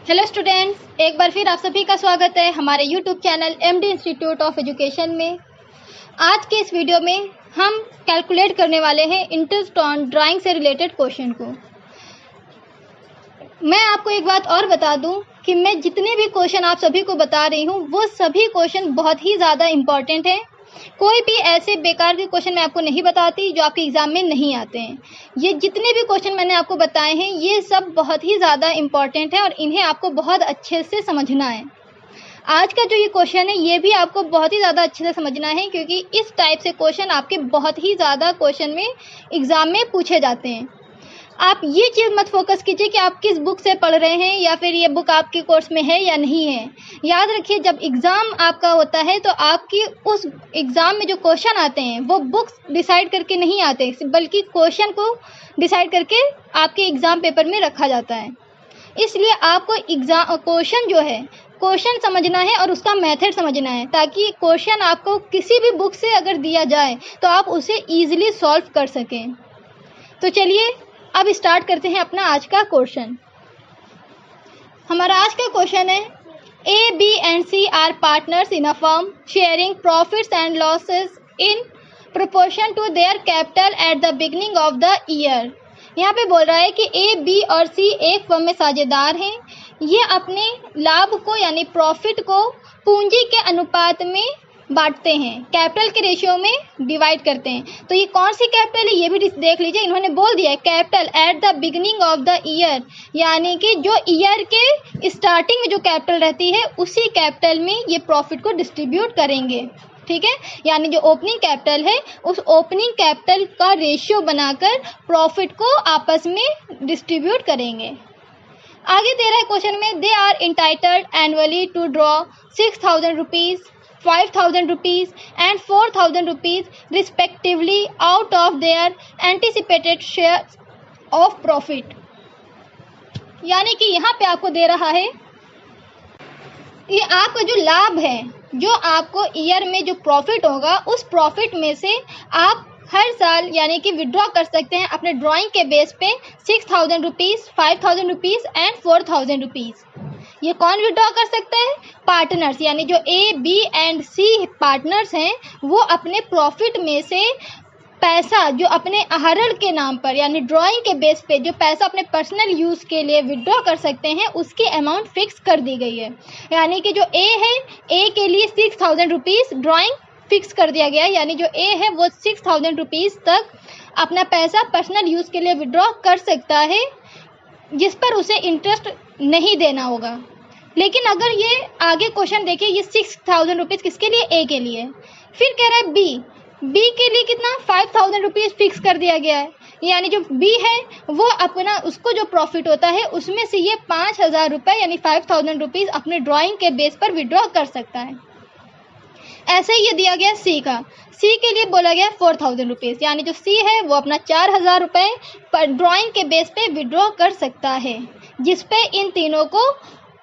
Hello students, एक बार फिर आप सभी का स्वागत है हमारे YouTube channel MD institute of education में। आज के इस वीडियो में हम कैलकुलेट करने वाले हैं इंटरेस्ट ऑन ड्राइंग से रिलेटेड क्वेश्चन को। मैं आपको एक बात और बता दूं कि मैं जितने भी क्वेश्चन आप सभी को बता रही हूं वो सभी क्वेश्चन बहुत ही ज़्यादा इम्पॉर्टेंट हैं। कोई भी ऐसे बेकार के क्वेश्चन मैं आपको नहीं बताती जो आपके एग्ज़ाम में नहीं आते हैं। ये जितने भी क्वेश्चन मैंने आपको बताए हैं ये सब बहुत ही ज़्यादा इम्पॉर्टेंट है और इन्हें आपको बहुत अच्छे से समझना है। आज का जो ये क्वेश्चन है ये भी आपको बहुत ही ज़्यादा अच्छे से समझना है, क्योंकि इस टाइप से क्वेश्चन आपके बहुत ही ज़्यादा क्वेश्चन में एग्ज़ाम में पूछे जाते हैं। आप ये चीज़ मत फोकस कीजिए कि आप किस बुक से पढ़ रहे हैं या फिर ये बुक आपके कोर्स में है या नहीं है। याद रखिए, जब एग्ज़ाम आपका होता है तो आपकी उस एग्ज़ाम में जो क्वेश्चन आते हैं वो बुक्स डिसाइड करके नहीं आते, बल्कि क्वेश्चन को डिसाइड करके आपके एग्ज़ाम पेपर में रखा जाता है। इसलिए आपको एग्ज़ाम क्वेश्चन जो है क्वेश्चन समझना है और उसका मेथड समझना है, ताकि क्वेश्चन आपको किसी भी बुक से अगर दिया जाए तो आप उसे ईजिली सॉल्व कर सकें। तो चलिए अब स्टार्ट करते हैं अपना आज का क्वेश्चन। हमारा आज का क्वेश्चन है, A B and C are partners in a firm sharing profits and losses in proportion to their capital at the beginning of the year. यहाँ पे बोल रहा है कि ए बी और सी एक फर्म में साझेदार हैं। ये अपने लाभ को यानी प्रॉफिट को पूंजी के अनुपात में बांटते हैं, कैपिटल के रेशियो में डिवाइड करते हैं। तो ये कौन सी कैपिटल है ये भी देख लीजिए। इन्होंने बोल दिया है capital at the beginning of the year, यानी कि जो ईयर के स्टार्टिंग में जो कैपिटल रहती है उसी कैपिटल में ये प्रॉफिट को डिस्ट्रीब्यूट करेंगे। ठीक है, यानी जो ओपनिंग कैपिटल है उस ओपनिंग कैपिटल का रेशियो बनाकर प्रॉफिट को आपस में डिस्ट्रीब्यूट करेंगे। आगे दे रहा है क्वेश्चन में, they are entitled annually to draw 6,000 rupees, 5,000 rupees and 4,000 rupees respectively out of their anticipated share of profit। यानी कि यहाँ पे आपको दे रहा है ये आपका जो लाभ है, जो आपको ईयर में जो प्रॉफिट होगा उस प्रॉफिट में से आप हर साल यानी कि विड्रॉ कर सकते हैं अपने ड्राइंग के बेस पे 6,000 रुपीज़, 5,000 रुपीज़ एंड 4,000 रुपीज़। ये कौन विड्रॉ कर सकता है? पार्टनर्स, यानी जो A B and C partners हैं वो अपने प्रॉफिट में से पैसा जो अपने आहरण के नाम पर यानी ड्राइंग के बेस पे जो पैसा अपने पर्सनल यूज़ के लिए विड्रॉ कर सकते हैं उसकी अमाउंट फिक्स कर दी गई है। यानी कि जो ए है, ए के लिए 6,000 रुपीज़ ड्राइंग फिक्स कर दिया गया है, यानी जो ए है वो 6,000 रुपीज़ तक अपना पैसा पर्सनल यूज़ के लिए विड्रॉ कर सकता है, जिस पर उसे इंटरेस्ट नहीं देना होगा। लेकिन अगर ये आगे क्वेश्चन देखिए, ये 6,000 रुपीज़ किसके लिए? ए के लिए। फिर कह रहा है बी के लिए कितना? 5,000 रुपीज़ फिक्स कर दिया गया है, यानी जो बी है वो अपना उसको जो प्रॉफिट होता है उसमें से ये 5,000 रुपये यानी 5,000 रुपीज़ अपने ड्राइंग के बेस पर विड्रॉ कर सकता है। ऐसे ही ये दिया गया सी का, सी के लिए बोला गया 4,000 रुपीज़, यानी जो सी है वो अपना 4,000 रुपये पर ड्राइंग के बेस पे विड्रॉ कर सकता है, जिस पे इन तीनों को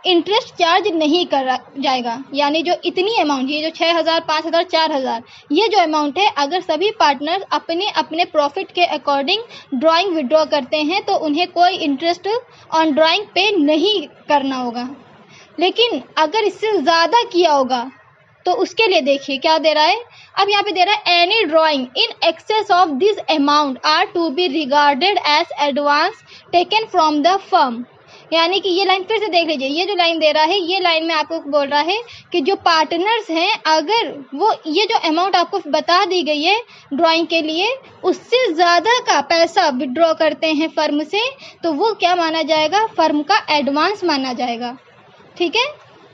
इंटरेस्ट चार्ज नहीं करा जाएगा। यानी जो इतनी अमाउंट, ये जो 6,000, 5,000, 4,000, ये जो अमाउंट है अगर सभी पार्टनर्स अपने अपने प्रॉफिट के अकॉर्डिंग ड्राइंग विड्रॉ करते हैं तो उन्हें कोई इंटरेस्ट ऑन ड्राइंग पे नहीं करना होगा। लेकिन अगर इससे ज़्यादा किया होगा तो उसके लिए देखिए क्या दे रहा है। अब यहाँ पे दे रहा है, any drawing in excess of this amount are to be regarded as advance taken from the firm. यानी कि ये लाइन फिर से देख लीजिए, ये जो लाइन दे रहा है ये लाइन में आपको बोल रहा है कि जो पार्टनर्स हैं अगर वो ये जो अमाउंट आपको बता दी गई है ड्राइंग के लिए उससे ज़्यादा का पैसा विड्रॉ करते हैं फर्म से, तो वो क्या माना जाएगा? फर्म का एडवांस माना जाएगा। ठीक है,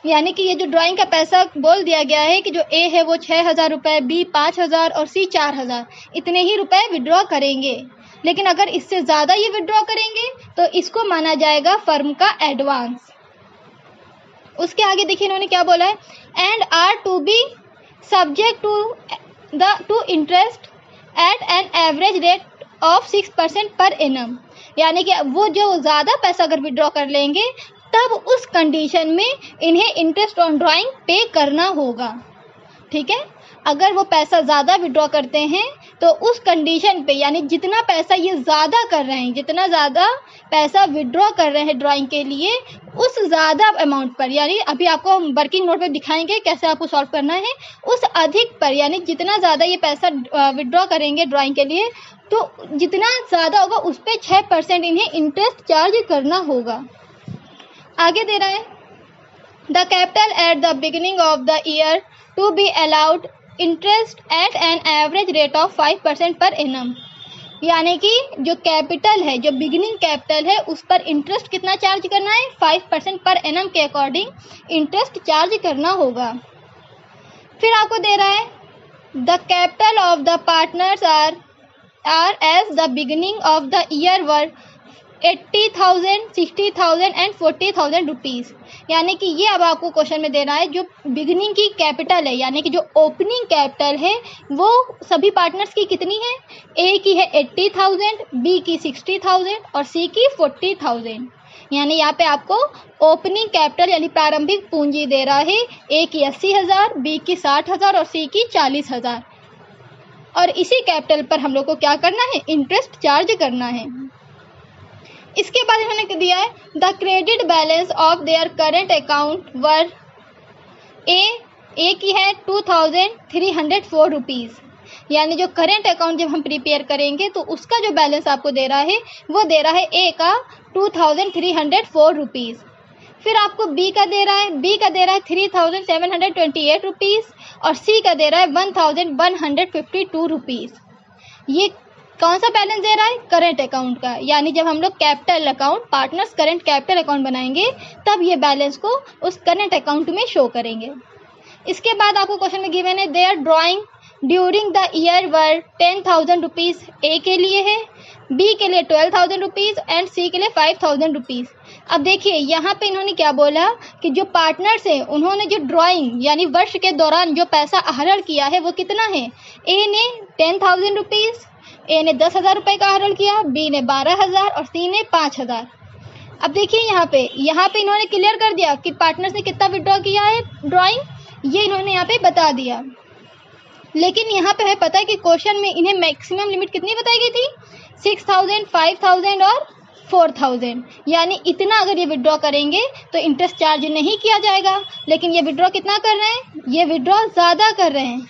यानी कि ये जो ड्राइंग का पैसा बोल दिया गया है कि जो ए है वो 6,000 रुपये, बी 5,000 और सी 4,000, इतने ही रुपए विड्रॉ करेंगे। लेकिन अगर इससे ज़्यादा ये विड्रॉ करेंगे तो इसको माना जाएगा फर्म का एडवांस। उसके आगे देखिए इन्होंने क्या बोला है, and are to be subject to interest at an average rate of 6% per annum. यानी कि वो जो ज़्यादा पैसा अगर विड्रॉ कर लेंगे तब उस कंडीशन में इन्हें इंटरेस्ट ऑन ड्राइंग पे करना होगा। ठीक है, अगर वो पैसा ज़्यादा विड्रॉ करते हैं तो उस कंडीशन पे, यानी जितना पैसा ये ज़्यादा कर रहे हैं, जितना ज़्यादा पैसा विड्रॉ कर रहे हैं ड्राइंग के लिए, उस ज़्यादा अमाउंट पर, यानी अभी आपको हम वर्किंग नोट पे दिखाएंगे कैसे आपको सॉल्व करना है, उस अधिक पर, यानी जितना ज़्यादा ये पैसा विड्रॉ करेंगे ड्राइंग के लिए, तो जितना ज़्यादा होगा उस पर 6% इन्हें इंटरेस्ट चार्ज करना होगा। आगे दे रहा है, the capital at the beginning of the year to be allowed interest at an average rate of 5% per annum. यानी कि जो कैपिटल है, जो बिगिनिंग कैपिटल है, उस पर इंटरेस्ट कितना चार्ज करना है, 5% पर एनम के अकॉर्डिंग इंटरेस्ट चार्ज करना होगा। फिर आपको दे रहा है, the capital of the partners are as the beginning of the year were 80,000, 60,000 and 40,000 rupees. यानी कि ये अब आपको क्वेश्चन में देना है, जो बिगिनिंग की कैपिटल है, यानी कि जो ओपनिंग कैपिटल है, वो सभी पार्टनर्स की कितनी है, ए की है 80,000, बी की 60,000 और सी की 40,000। यानी यहाँ पे आपको ओपनिंग कैपिटल यानी प्रारंभिक पूंजी दे रहा है, ए की 80,000, बी की 60,000 और सी की 40,000। और इसी कैपिटल पर हम लोग को क्या करना है, इंटरेस्ट चार्ज करना है। इसके बाद इन्होंने दिया है, the credit balance of their current account were A की है 2,304 रुपीज़। यानी जो करेंट अकाउंट जब हम प्रिपेयर करेंगे तो उसका जो बैलेंस आपको दे रहा है वो दे रहा है ए का 2,304 रुपीज़। फिर आपको बी का दे रहा है 3,728 रुपीज़ और सी का दे रहा है 1,152 रुपीज़। ये कौन सा बैलेंस दे रहा है, करंट अकाउंट का। यानी जब हम लोग capital account, partners current capital account बनाएंगे तब ये बैलेंस को उस करंट अकाउंट में शो करेंगे। इसके बाद आपको क्वेश्चन में गिवन है, their drawing during the year were 10,000 rupees A के लिए है, बी के लिए 12,000 रुपीज़ एंड सी के लिए 5,000 रुपीज़। अब देखिए यहाँ पे इन्होंने क्या बोला कि जो पार्टनर्स हैं उन्होंने जो ड्राइंग यानी वर्ष के दौरान जो पैसा आहरण किया है वो कितना है, ए ने 10,000 रुपीज़, ए ने 10,000 रुपये का आहरण किया, बी ने 12,000 और सी ने 5,000। अब देखिए यहाँ पे इन्होंने क्लियर कर दिया कि पार्टनर्स ने कितना विड्रॉ किया है ड्राइंग, ये इन्होंने यहाँ पे बता दिया। लेकिन यहाँ पे है पता है कि क्वेश्चन में इन्हें मैक्सिमम लिमिट कितनी बताई गई थी, 6,000, 5,000 और 4,000। यानी इतना अगर ये विड्रॉ करेंगे तो इंटरेस्ट चार्ज नहीं किया जाएगा। लेकिन ये विड्रॉ कितना कर रहे हैं, ये विड्रॉ ज़्यादा कर रहे हैं।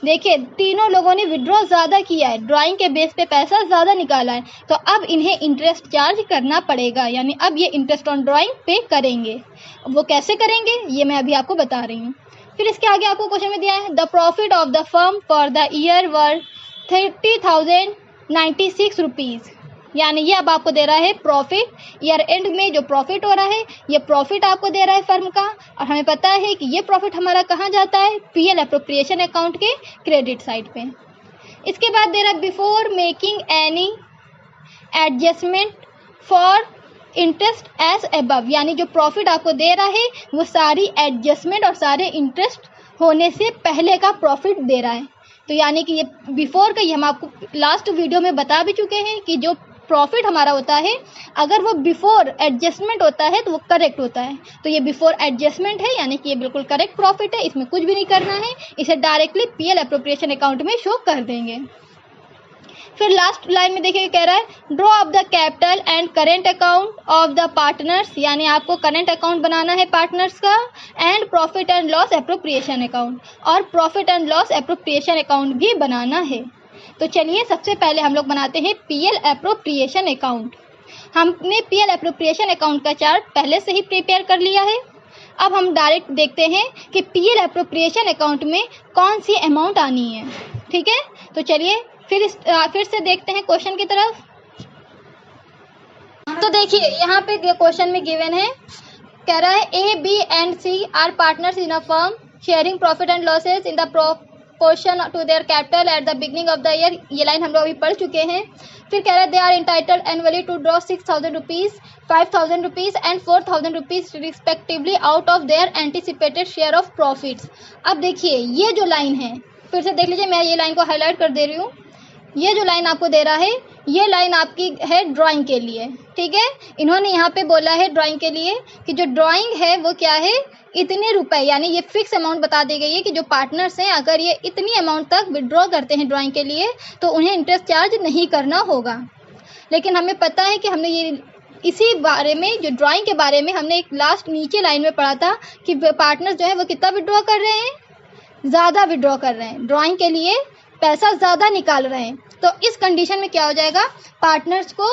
देखिए तीनों लोगों ने विड्रॉ ज़्यादा किया है, ड्राइंग के बेस पे पैसा ज़्यादा निकाला है, तो अब इन्हें इंटरेस्ट चार्ज करना पड़ेगा। यानी अब ये इंटरेस्ट ऑन ड्राइंग पे करेंगे। वो कैसे करेंगे ये मैं अभी आपको बता रही हूँ। फिर इसके आगे आपको क्वेश्चन में दिया है, the profit of the firm for the year were 30,096 rupees. यानी ये अब आपको दे रहा है प्रॉफिट, ईयर एंड में जो प्रॉफिट हो रहा है ये प्रॉफिट आपको दे रहा है फर्म का। और हमें पता है कि ये प्रॉफिट हमारा कहाँ जाता है, पीएल एप्रोप्रिएशन अकाउंट के क्रेडिट साइड पे। इसके बाद दे रहा है, before making any adjustment for interest as above. यानी जो प्रॉफिट आपको दे रहा है वो सारी एडजस्टमेंट और सारे इंटरेस्ट होने से पहले का प्रॉफिट दे रहा है। तो यानी कि ये बिफोर का, ये हम आपको लास्ट वीडियो में बता भी चुके हैं कि जो प्रॉफिट हमारा होता है अगर वो बिफोर एडजस्टमेंट होता है तो वो करेक्ट होता है। तो ये बिफोर एडजस्टमेंट है, यानी कि ये बिल्कुल करेक्ट प्रॉफिट है, इसमें कुछ भी नहीं करना है, इसे डायरेक्टली पीएल एप्रोप्रिएशन अकाउंट में शो कर देंगे। फिर लास्ट लाइन में देखिए कह रहा है, draw of the capital and current account of the partners. यानी आपको करेंट अकाउंट बनाना है पार्टनर्स का, and profit and loss appropriation account, और profit and loss appropriation account भी बनाना है। तो चलिए सबसे पहले हम लोग बनाते हैं पीएल एप्रोप्रिएशन अकाउंट। हमने पीएल एप्रोप्रिएशन अकाउंट का चार्ट पहले से ही प्रिपेयर कर लिया है। अब हम डायरेक्ट देखते हैं कि पीएल एप्रोप्रिएशन अकाउंट में कौन सी अमाउंट आनी है। ठीक है, तो चलिए फिर से देखते हैं क्वेश्चन की तरफ। तो देखिए यहाँ पे क्वेश्चन में गिवन है, कह रहा है A B and C are partners in a firm sharing profit and losses in the portion to their capital at the beginning of the year. ये लाइन हम लोग अभी पढ़ चुके हैं। फिर कह रहा है, they are entitled annually to draw 6,000 rupees, 5,000 rupees and 4,000 rupees respectively out of their anticipated share of profits. अब देखिए ये जो लाइन है, फिर से देख लीजिए, मैं ये लाइन को हाईलाइट कर दे रही हूँ। ये जो लाइन आपको दे रहा है, ये लाइन आपकी है ड्राइंग के लिए, ठीक है। इन्होंने यहाँ पे बोला है ड्राइंग के लिए कि जो ड्राइंग है वो क्या है, इतने रुपए, यानी ये फिक्स अमाउंट बता दी गई है कि जो पार्टनर्स हैं अगर ये इतनी अमाउंट तक विड्रॉ करते हैं ड्राइंग के लिए तो उन्हें इंटरेस्ट चार्ज नहीं करना होगा। लेकिन हमें पता है कि हमने ये इसी बारे में, जो ड्राइंग के बारे में हमने एक लास्ट नीचे लाइन में पढ़ा था कि पार्टनर्स जो है वो कितना विड्रॉ कर रहे हैं, ज़्यादा विड्रॉ कर रहे हैं, ड्राइंग के लिए पैसा ज़्यादा निकाल रहे हैं। तो इस कंडीशन में क्या हो जाएगा, पार्टनर्स को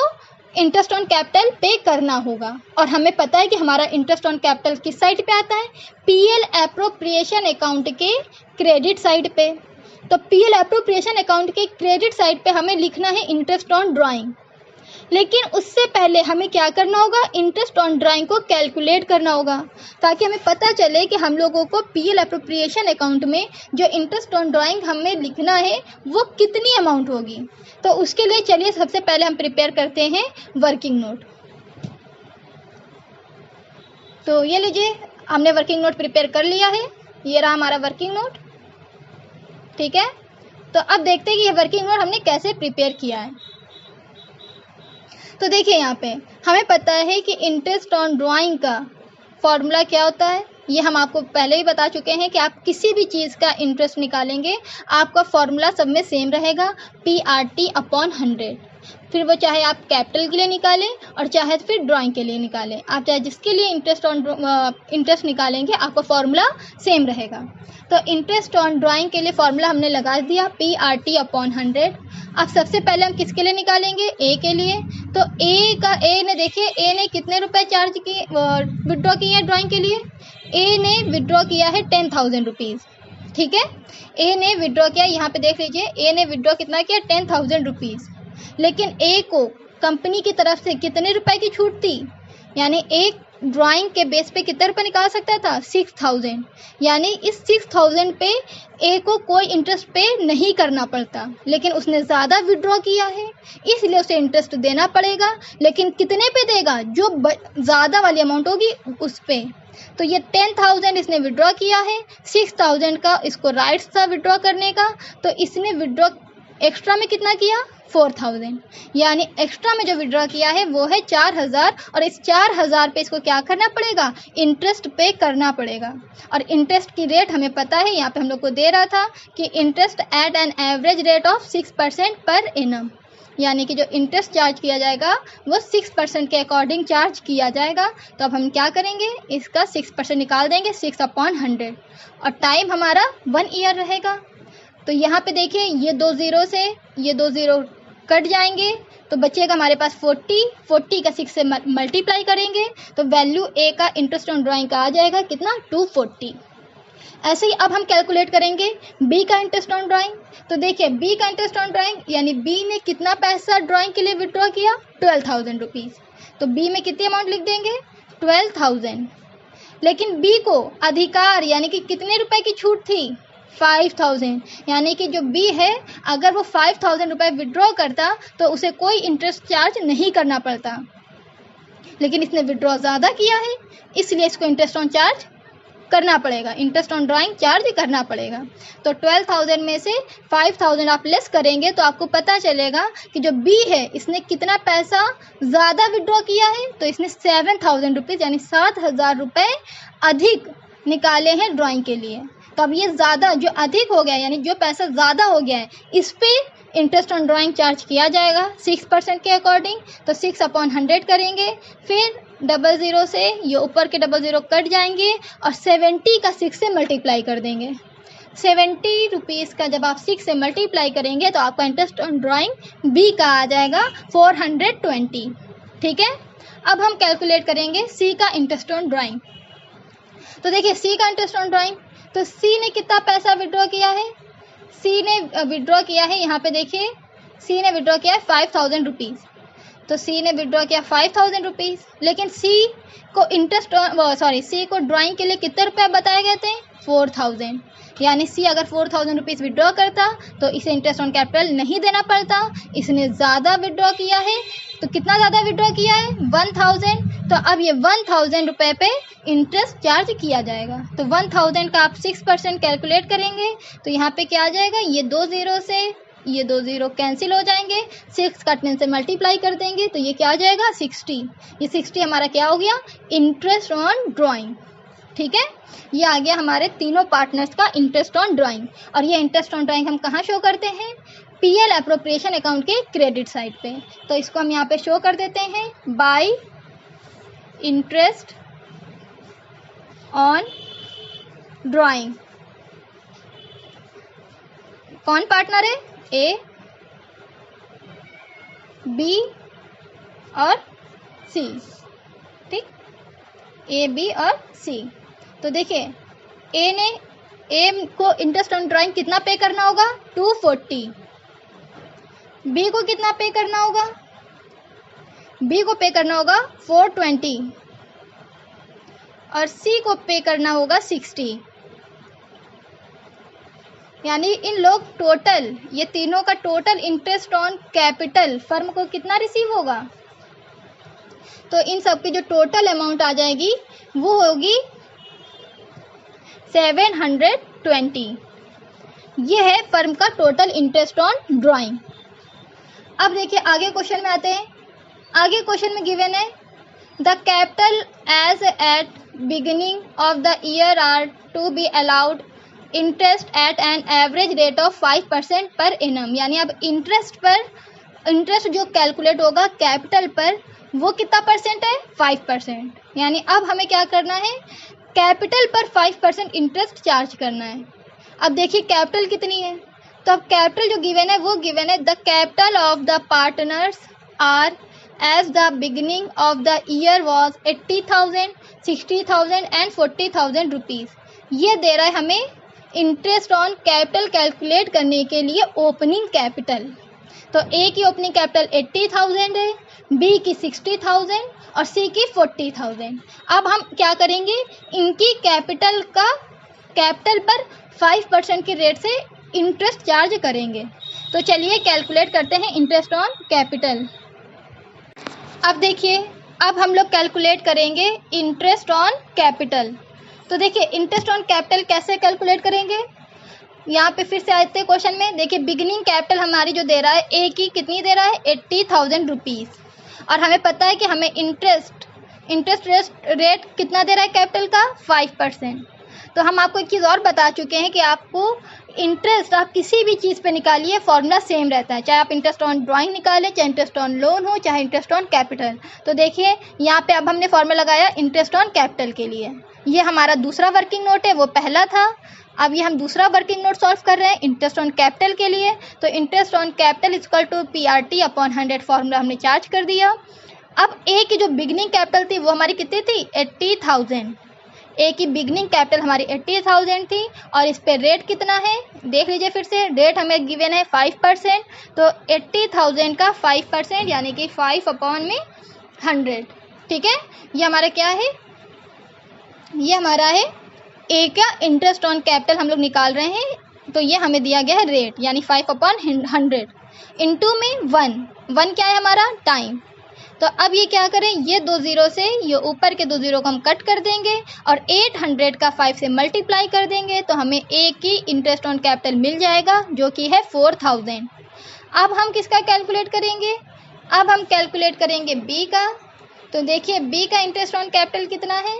इंटरेस्ट ऑन कैपिटल पे करना होगा। और हमें पता है कि हमारा इंटरेस्ट ऑन कैपिटल किस साइड पे आता है, पीएल एप्रोप्रिएशन अकाउंट के क्रेडिट साइड पे। तो पीएल एप्रोप्रिएशन अकाउंट के क्रेडिट साइड पे हमें लिखना है इंटरेस्ट ऑन ड्राइंग। लेकिन उससे पहले हमें क्या करना होगा, इंटरेस्ट ऑन ड्राइंग को कैलकुलेट करना होगा, ताकि हमें पता चले कि हम लोगों को पीएल एप्रोप्रिएशन अकाउंट में जो इंटरेस्ट ऑन ड्राइंग हमें लिखना है वो कितनी अमाउंट होगी। तो उसके लिए चलिए सबसे पहले हम प्रिपेयर करते हैं वर्किंग नोट। तो ये लीजिए, हमने वर्किंग नोट प्रिपेयर कर लिया है, ये रहा हमारा वर्किंग नोट, ठीक है। तो अब देखते हैं कि ये वर्किंग नोट हमने कैसे प्रिपेयर किया है। तो देखिए यहाँ पे हमें पता है कि इंटरेस्ट ऑन ड्राइंग का फॉर्मूला क्या होता है, ये हम आपको पहले ही बता चुके हैं कि आप किसी भी चीज़ का इंटरेस्ट निकालेंगे आपका फॉर्मूला सब में सेम रहेगा, PRT/100। फिर वो चाहे आप कैपिटल के लिए निकालें और चाहे फिर ड्राइंग के लिए निकालें, आप चाहे जिसके लिए इंटरेस्ट निकालेंगे आपका फॉर्मूला सेम रहेगा। तो इंटरेस्ट ऑन ड्राइंग के लिए फॉर्मूला हमने लगा दिया PRT/100। अब सबसे पहले हम किसके लिए निकालेंगे, ए के लिए। तो ए ने देखिए, ए ने कितने रुपए चार्ज किए, विड्रॉ किए हैं ड्राइंग के लिए, ए ने विड्रॉ किया है 10,000 रुपीज़, ठीक है। ए ने विड्रॉ किया, यहाँ पे देख लीजिए, ए ने विड्रॉ कितना किया, 10,000 रुपीज़। लेकिन ए को कंपनी की तरफ से कितने रुपए की छूट थी, यानी एक ड्राइंग के बेस पे कितने रुपए निकाल सकता था, 6,000। यानी इस 6,000 पे ए को कोई इंटरेस्ट पे नहीं करना पड़ता, लेकिन उसने ज़्यादा विड्रॉ किया है इसलिए उसे इंटरेस्ट देना पड़ेगा। लेकिन कितने पे देगा, जो ज़्यादा वाली अमाउंट होगी उस पे। तो ये 10,000 इसने विड्रॉ किया है, 6,000 का इसको राइट्स था विड्रॉ करने का, तो इसने विड्रॉ एक्स्ट्रा में कितना किया, 4,000। यानी एक्स्ट्रा में जो विड्रॉ किया है वो है 4,000, और इस 4,000 पे इसको क्या करना पड़ेगा, इंटरेस्ट पे करना पड़ेगा। और इंटरेस्ट की रेट हमें पता है, यहाँ पे हम लोग को दे रहा था कि interest at an average rate of 6% per annum, यानी कि जो इंटरेस्ट चार्ज किया जाएगा वो 6% के अकॉर्डिंग चार्ज किया जाएगा। तो अब हम क्या करेंगे, इसका 6% निकाल देंगे, 6/100, और टाइम हमारा 1 ईयर रहेगा। तो यहाँ पे देखिए, ये 2 ज़ीरो से ये 2 ज़ीरो कट जाएंगे, तो बचेगा हमारे पास 40 का 6 से मल्टीप्लाई करेंगे तो वैल्यू ए का इंटरेस्ट ऑन ड्राइंग का आ जाएगा कितना, 240। ऐसे ही अब हम कैलकुलेट करेंगे बी का इंटरेस्ट ऑन ड्राइंग। तो देखिए, बी का इंटरेस्ट ऑन ड्राइंग यानी बी ने कितना पैसा ड्राइंग के लिए विड्रॉ किया, 12,000 रुपीज़। तो बी में कितनी अमाउंट लिख देंगे, 12,000। लेकिन बी को अधिकार यानी कि कितने रुपए की छूट थी, 5,000। यानी कि जो बी है अगर वो 5,000 रुपये विड्रॉ करता तो उसे कोई इंटरेस्ट चार्ज नहीं करना पड़ता, लेकिन इसने विड्रॉ ज़्यादा किया है इसलिए इसको इंटरेस्ट ऑन चार्ज करना पड़ेगा, इंटरेस्ट ऑन ड्राइंग चार्ज करना पड़ेगा। तो 12,000 में से 5,000 आप लेस करेंगे तो आपको पता चलेगा कि जो बी है इसने कितना पैसा ज़्यादा विड्रॉ किया है। तो इसने 7,000 रुपीज़ यानी 7,000 रुपये अधिक निकाले हैं ड्राइंग के लिए। तो अब ये ज़्यादा जो अधिक हो गया यानी जो पैसा ज़्यादा हो गया है इस पर इंटरेस्ट ऑन ड्राइंग चार्ज किया जाएगा 6% के अकॉर्डिंग। तो 6/100 करेंगे, फिर 00 से ये ऊपर के 00 कट जाएंगे और 70 का 6 से मल्टीप्लाई कर देंगे। 70 रुपीज़ का जब आप 6 से मल्टीप्लाई करेंगे तो आपका इंटरेस्ट ऑन ड्राइंग बी का आ जाएगा 420। ठीक है, अब हम कैलकुलेट करेंगे सी का इंटरेस्ट ऑन ड्राइंग। तो देखिए, सी का इंटरेस्ट ऑन ड्राइंग, तो सी ने कितना पैसा विड्रॉ किया है, सी ने विड्रॉ किया है, यहाँ पे देखिए सी ने विड्रॉ किया है 5,000 रुपीज़। तो सी ने विड्रॉ किया 5,000 रुपीज़, लेकिन सी को सी को ड्राइंग के लिए कितने रुपए बताए गए थे, 4,000। यानी सी अगर 4,000 रुपीज़ विड्रॉ करता तो इसे इंटरेस्ट ऑन कैपिटल नहीं देना पड़ता, इसने ज़्यादा विड्रॉ किया है। तो कितना ज़्यादा विड्रॉ किया है, 1,000। तो अब ये 1,000 रुपये पे इंटरेस्ट चार्ज किया जाएगा। तो 1,000 का आप 6% कैलकुलेट करेंगे तो यहाँ पे क्या आ जाएगा, ये 2 ज़ीरो से ये 2 0 कैंसिल हो जाएंगे, 6 का 10 से मल्टीप्लाई कर देंगे तो ये क्या आ जाएगा 60। ये 60 हमारा क्या हो गया इंटरेस्ट ऑन ड्राइंग। ठीक है, ये आ गया हमारे तीनों पार्टनर्स का इंटरेस्ट ऑन ड्राइंग। और ये इंटरेस्ट ऑन ड्राइंग हम कहाँ शो करते हैं, पीएल एप्रोप्रिएशन अकाउंट के क्रेडिट साइड पे। तो इसको हम यहाँ पे शो कर देते हैं बाय इंटरेस्ट ऑन ड्राइंग। कौन पार्टनर है, ए, बी और सी। ठीक, ए, बी और सी। तो देखिए ए को इंटरेस्ट ऑन ड्राइंग कितना पे करना होगा 240, बी को कितना पे करना होगा, बी को पे करना होगा 420 और सी को पे करना होगा 60। यानी इन लोग टोटल, ये तीनों का total interest on capital firm को कितना रिसीव होगा। तो इन सब की जो टोटल अमाउंट आ जाएगी वो होगी 720। ये है फर्म का टोटल इंटरेस्ट ऑन ड्राइंग। अब देखिए आगे क्वेश्चन में आते हैं। आगे क्वेश्चन में गिवन है the capital as at beginning of the year are to be allowed interest at an average rate of 5% per annum. यानी अब इंटरेस्ट जो कैलकुलेट होगा कैपिटल पर वो कितना परसेंट है 5%। यानी अब हमें क्या करना है, कैपिटल पर 5% इंटरेस्ट चार्ज करना है। अब देखिए कैपिटल कितनी है, तो अब कैपिटल जो गिवन है वो गिवन है the capital of the partners are as the beginning of the year was 80,000, 60,000 and 40,000 rupees. ये दे रहा है हमें इंटरेस्ट ऑन कैपिटल कैलकुलेट करने के लिए ओपनिंग कैपिटल। तो ए की ओपनिंग कैपिटल 80,000 है, बी की 60,000 और सी की 40,000। अब हम क्या करेंगे, इनकी कैपिटल पर 5% की रेट से इंटरेस्ट चार्ज करेंगे। तो चलिए कैलकुलेट करते हैं इंटरेस्ट ऑन कैपिटल। अब देखिए अब हम लोग कैलकुलेट करेंगे इंटरेस्ट ऑन कैपिटल। तो देखिए इंटरेस्ट ऑन कैपिटल कैसे कैलकुलेट करेंगे, यहाँ पे फिर से आते हैं क्वेश्चन में। देखिए बिगिनिंग कैपिटल हमारी जो दे रहा है ए की कितनी दे रहा है 80,000 रुपीज़ और हमें पता है कि हमें इंटरेस्ट रेट कितना दे रहा है कैपिटल का 5%। तो हम आपको एक चीज़ और बता चुके हैं कि आपको इंटरेस्ट आप किसी भी चीज़ पे निकालिए फॉर्मूला सेम रहता है, चाहे आप इंटरेस्ट ऑन ड्राइंग निकालें, चाहे इंटरेस्ट ऑन लोन हो, चाहे इंटरेस्ट ऑन कैपिटल। तो देखिए यहाँ पे अब हमने फॉर्मूला लगाया इंटरेस्ट ऑन कैपिटल के लिए। ये हमारा दूसरा वर्किंग नोट है, वो पहला था। अब ये हम दूसरा वर्किंग नोट सॉल्व कर रहे हैं इंटरेस्ट ऑन कैपिटल के लिए। तो interest on capital equal to PRT upon 100 formula हमने चार्ज कर दिया। अब ए की जो बिगनिंग कैपिटल थी वो हमारी कितनी थी 80,000। ए की बिगनिंग कैपिटल हमारी 80,000 थी और इस पे रेट कितना है देख लीजिए फिर से। रेट हमें गिवन है 5%। तो 80,000 का 5% यानी कि 5/100। ठीक है, ये हमारा क्या है, ये हमारा है ए का इंटरेस्ट ऑन कैपिटल हम लोग निकाल रहे हैं। तो ये हमें दिया गया है रेट यानी 5/100 इंटू में 1 क्या है हमारा टाइम। तो अब ये क्या करें, ये 2 0 से ये ऊपर के 2 0 को हम कट कर देंगे और 800 का 5 से मल्टीप्लाई कर देंगे तो हमें ए की इंटरेस्ट ऑन कैपिटल मिल जाएगा जो कि है 4,000। अब हम किसका कैलकुलेट करेंगे, अब हम कैलकुलेट करेंगे बी का। तो देखिए बी का इंटरेस्ट ऑन कैपिटल कितना है,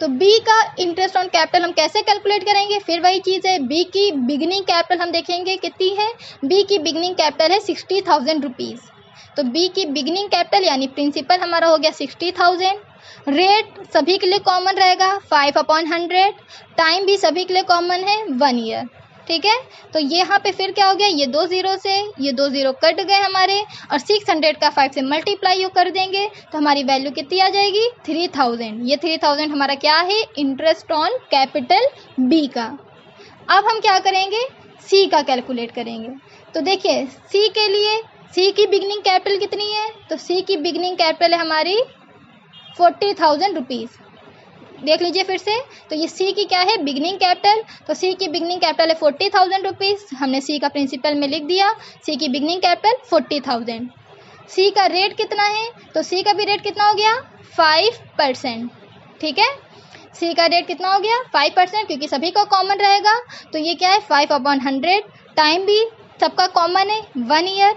तो बी का इंटरेस्ट ऑन कैपिटल हम कैसे कैलकुलेट करेंगे, फिर वही चीज़ है। बी की बिगनिंग कैपिटल हम देखेंगे कितनी है, बी की बिगनिंग कैपिटल है 60,000 रुपीज़। तो बी की बिगनिंग कैपिटल यानी प्रिंसिपल हमारा हो गया 60,000। रेट सभी के लिए कॉमन रहेगा 5/100। टाइम भी सभी के लिए कॉमन है 1 ईयर। ठीक है, तो यहाँ पे फिर क्या हो गया, ये 2 0 से ये 2 0 कट गए हमारे और 600 का 5 से मल्टीप्लाई कर देंगे तो हमारी वैल्यू कितनी आ जाएगी 3,000। ये 3,000 हमारा क्या है इंटरेस्ट ऑन कैपिटल बी का। अब हम क्या करेंगे, सी का कैलकुलेट करेंगे। तो देखिए सी के लिए सी की बिगनिंग कैपिटल कितनी है, तो सी की बिगनिंग कैपिटल है हमारी 40,000 रुपीज़। देख लीजिए फिर से, तो ये सी की क्या है बिगनिंग कैपिटल, तो सी की बिगनिंग कैपिटल है 40,000 रुपीज़। हमने सी का प्रिंसिपल में लिख दिया, सी की बिगनिंग कैपिटल 40,000। सी का रेट कितना है, तो सी का भी रेट कितना हो गया 5%। ठीक है, सी का रेट कितना हो गया 5% क्योंकि सभी को कॉमन रहेगा। तो ये क्या है 5/100। टाइम भी सबका कॉमन है 1 ईयर।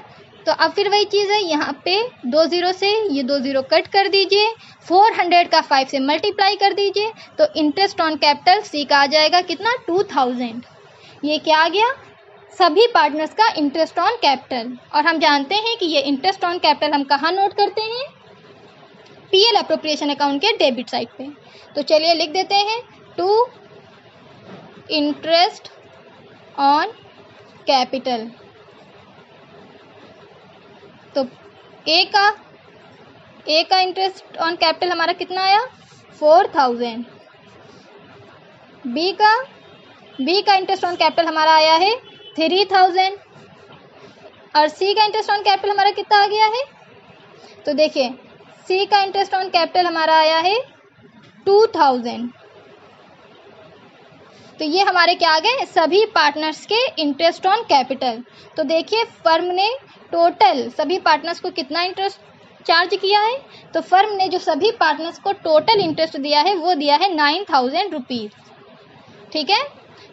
तो अब फिर वही चीज़ है, यहाँ पे 2 ज़ीरो से ये 2 ज़ीरो कट कर दीजिए, 400 का 5 से मल्टीप्लाई कर दीजिए, तो इंटरेस्ट ऑन कैपिटल सी का आ जाएगा कितना 2000। ये क्या आ गया, सभी पार्टनर्स का इंटरेस्ट ऑन कैपिटल। और हम जानते हैं कि ये इंटरेस्ट ऑन कैपिटल हम कहाँ नोट करते हैं, पीएल अप्रोप्रिएशन अकाउंट के डेबिट साइड पे। तो चलिए लिख देते हैं टू इंटरेस्ट ऑन कैपिटल। तो ए का इंटरेस्ट ऑन कैपिटल हमारा कितना आया 4000। बी का इंटरेस्ट ऑन कैपिटल हमारा आया है 3000। और सी का इंटरेस्ट ऑन कैपिटल हमारा कितना आ गया है, तो देखिए सी का इंटरेस्ट ऑन कैपिटल हमारा आया है 2000। तो ये हमारे क्या आ गए, सभी पार्टनर्स के इंटरेस्ट ऑन कैपिटल। तो देखिए फर्म ने टोटल सभी पार्टनर्स को कितना इंटरेस्ट चार्ज किया है, तो फर्म ने जो सभी पार्टनर्स को टोटल इंटरेस्ट दिया है वो दिया है 9000 रुपीज़। ठीक है,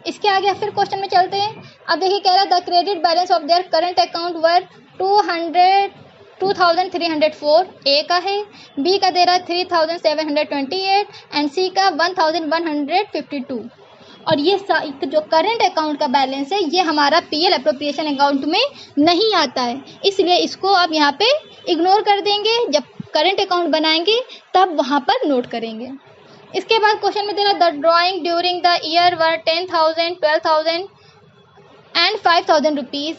इसके आगे फिर क्वेश्चन में चलते हैं। अब देखिए कह रहा है the credit balance of their current account were 2304। A का है, बी का दे रहा है 3728 एंड सी का 1152। और ये जो करंट अकाउंट का बैलेंस है ये हमारा पीएल अप्रोप्रिएशन अकाउंट में नहीं आता है, इसलिए इसको आप यहाँ पे इग्नोर कर देंगे, जब करंट अकाउंट बनाएंगे तब वहाँ पर नोट करेंगे। इसके बाद क्वेश्चन में दे रहा the drawing during the year were 10,000, 12,000 and 5,000 rupees.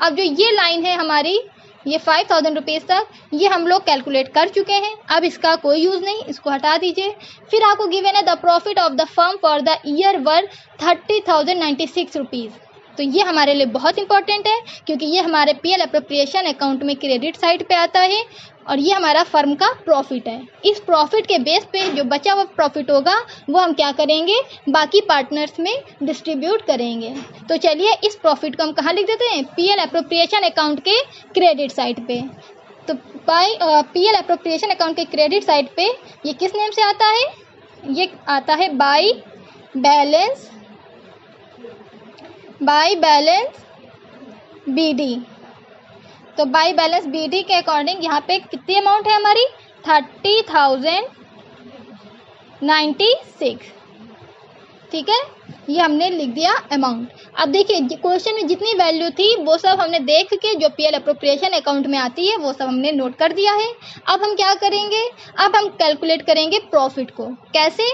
अब जो ये लाइन है हमारी, ये 5,000 रुपीज़ तक ये हम लोग कैलकुलेट कर चुके हैं, अब इसका कोई यूज़ नहीं, इसको हटा दीजिए। फिर आपको गिवन है the profit of the firm for the year were 30,096 rupees. तो ये हमारे लिए बहुत इंपॉर्टेंट है क्योंकि ये हमारे पीएल अप्रोप्रिएशन अकाउंट में क्रेडिट साइड पे आता है और ये हमारा फर्म का प्रॉफिट है। इस प्रॉफिट के बेस पे जो बचा हुआ प्रॉफिट होगा वो हम क्या करेंगे, बाकी पार्टनर्स में डिस्ट्रीब्यूट करेंगे। तो चलिए इस प्रॉफिट को हम कहाँ लिख देते हैं, पीएल अप्रोप्रिएशन अकाउंट के क्रेडिट साइड पे। तो पीएल अप्रोप्रिएशन अकाउंट के क्रेडिट साइड पे ये किस नेम से आता है, ये आता है बाई बैलेंस बीडी। तो बाई बैलेंस बीडी के अकॉर्डिंग यहाँ पे कितनी अमाउंट है हमारी 30,096। ठीक है, ये हमने लिख दिया अमाउंट। अब देखिए क्वेश्चन में जितनी वैल्यू थी वो सब हमने देख के जो पीएल अप्रोप्रिएशन अकाउंट में आती है वो सब हमने नोट कर दिया है। अब हम क्या करेंगे, अब हम कैलकुलेट करेंगे प्रॉफिट को। कैसे,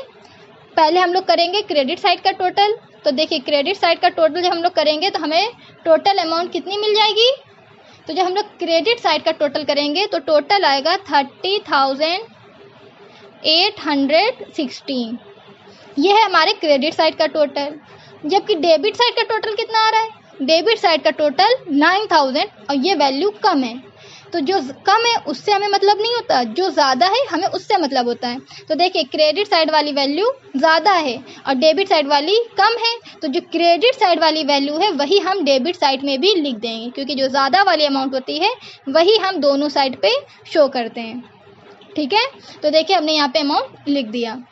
पहले हम लोग करेंगे क्रेडिट साइड का टोटल। तो देखिए क्रेडिट साइड का टोटल जब हम लोग करेंगे तो हमें टोटल अमाउंट कितनी मिल जाएगी, तो जब हम लोग क्रेडिट साइड का टोटल करेंगे तो टोटल आएगा 30,816। ये है हमारे क्रेडिट साइड का टोटल। जबकि डेबिट साइड का टोटल कितना आ रहा है, डेबिट साइड का टोटल 9,000 और ये वैल्यू कम है। तो जो कम है उससे हमें मतलब नहीं होता, जो ज़्यादा है हमें उससे मतलब होता है। तो देखिए क्रेडिट साइड वाली वैल्यू ज़्यादा है और डेबिट साइड वाली कम है, तो जो क्रेडिट साइड वाली वैल्यू है वही हम डेबिट साइड में भी लिख देंगे क्योंकि जो ज़्यादा वाली अमाउंट होती है वही हम दोनों साइड पे शो करते हैं। ठीक है, तो देखिए हमने यहाँ पे अमाउंट लिख दिया।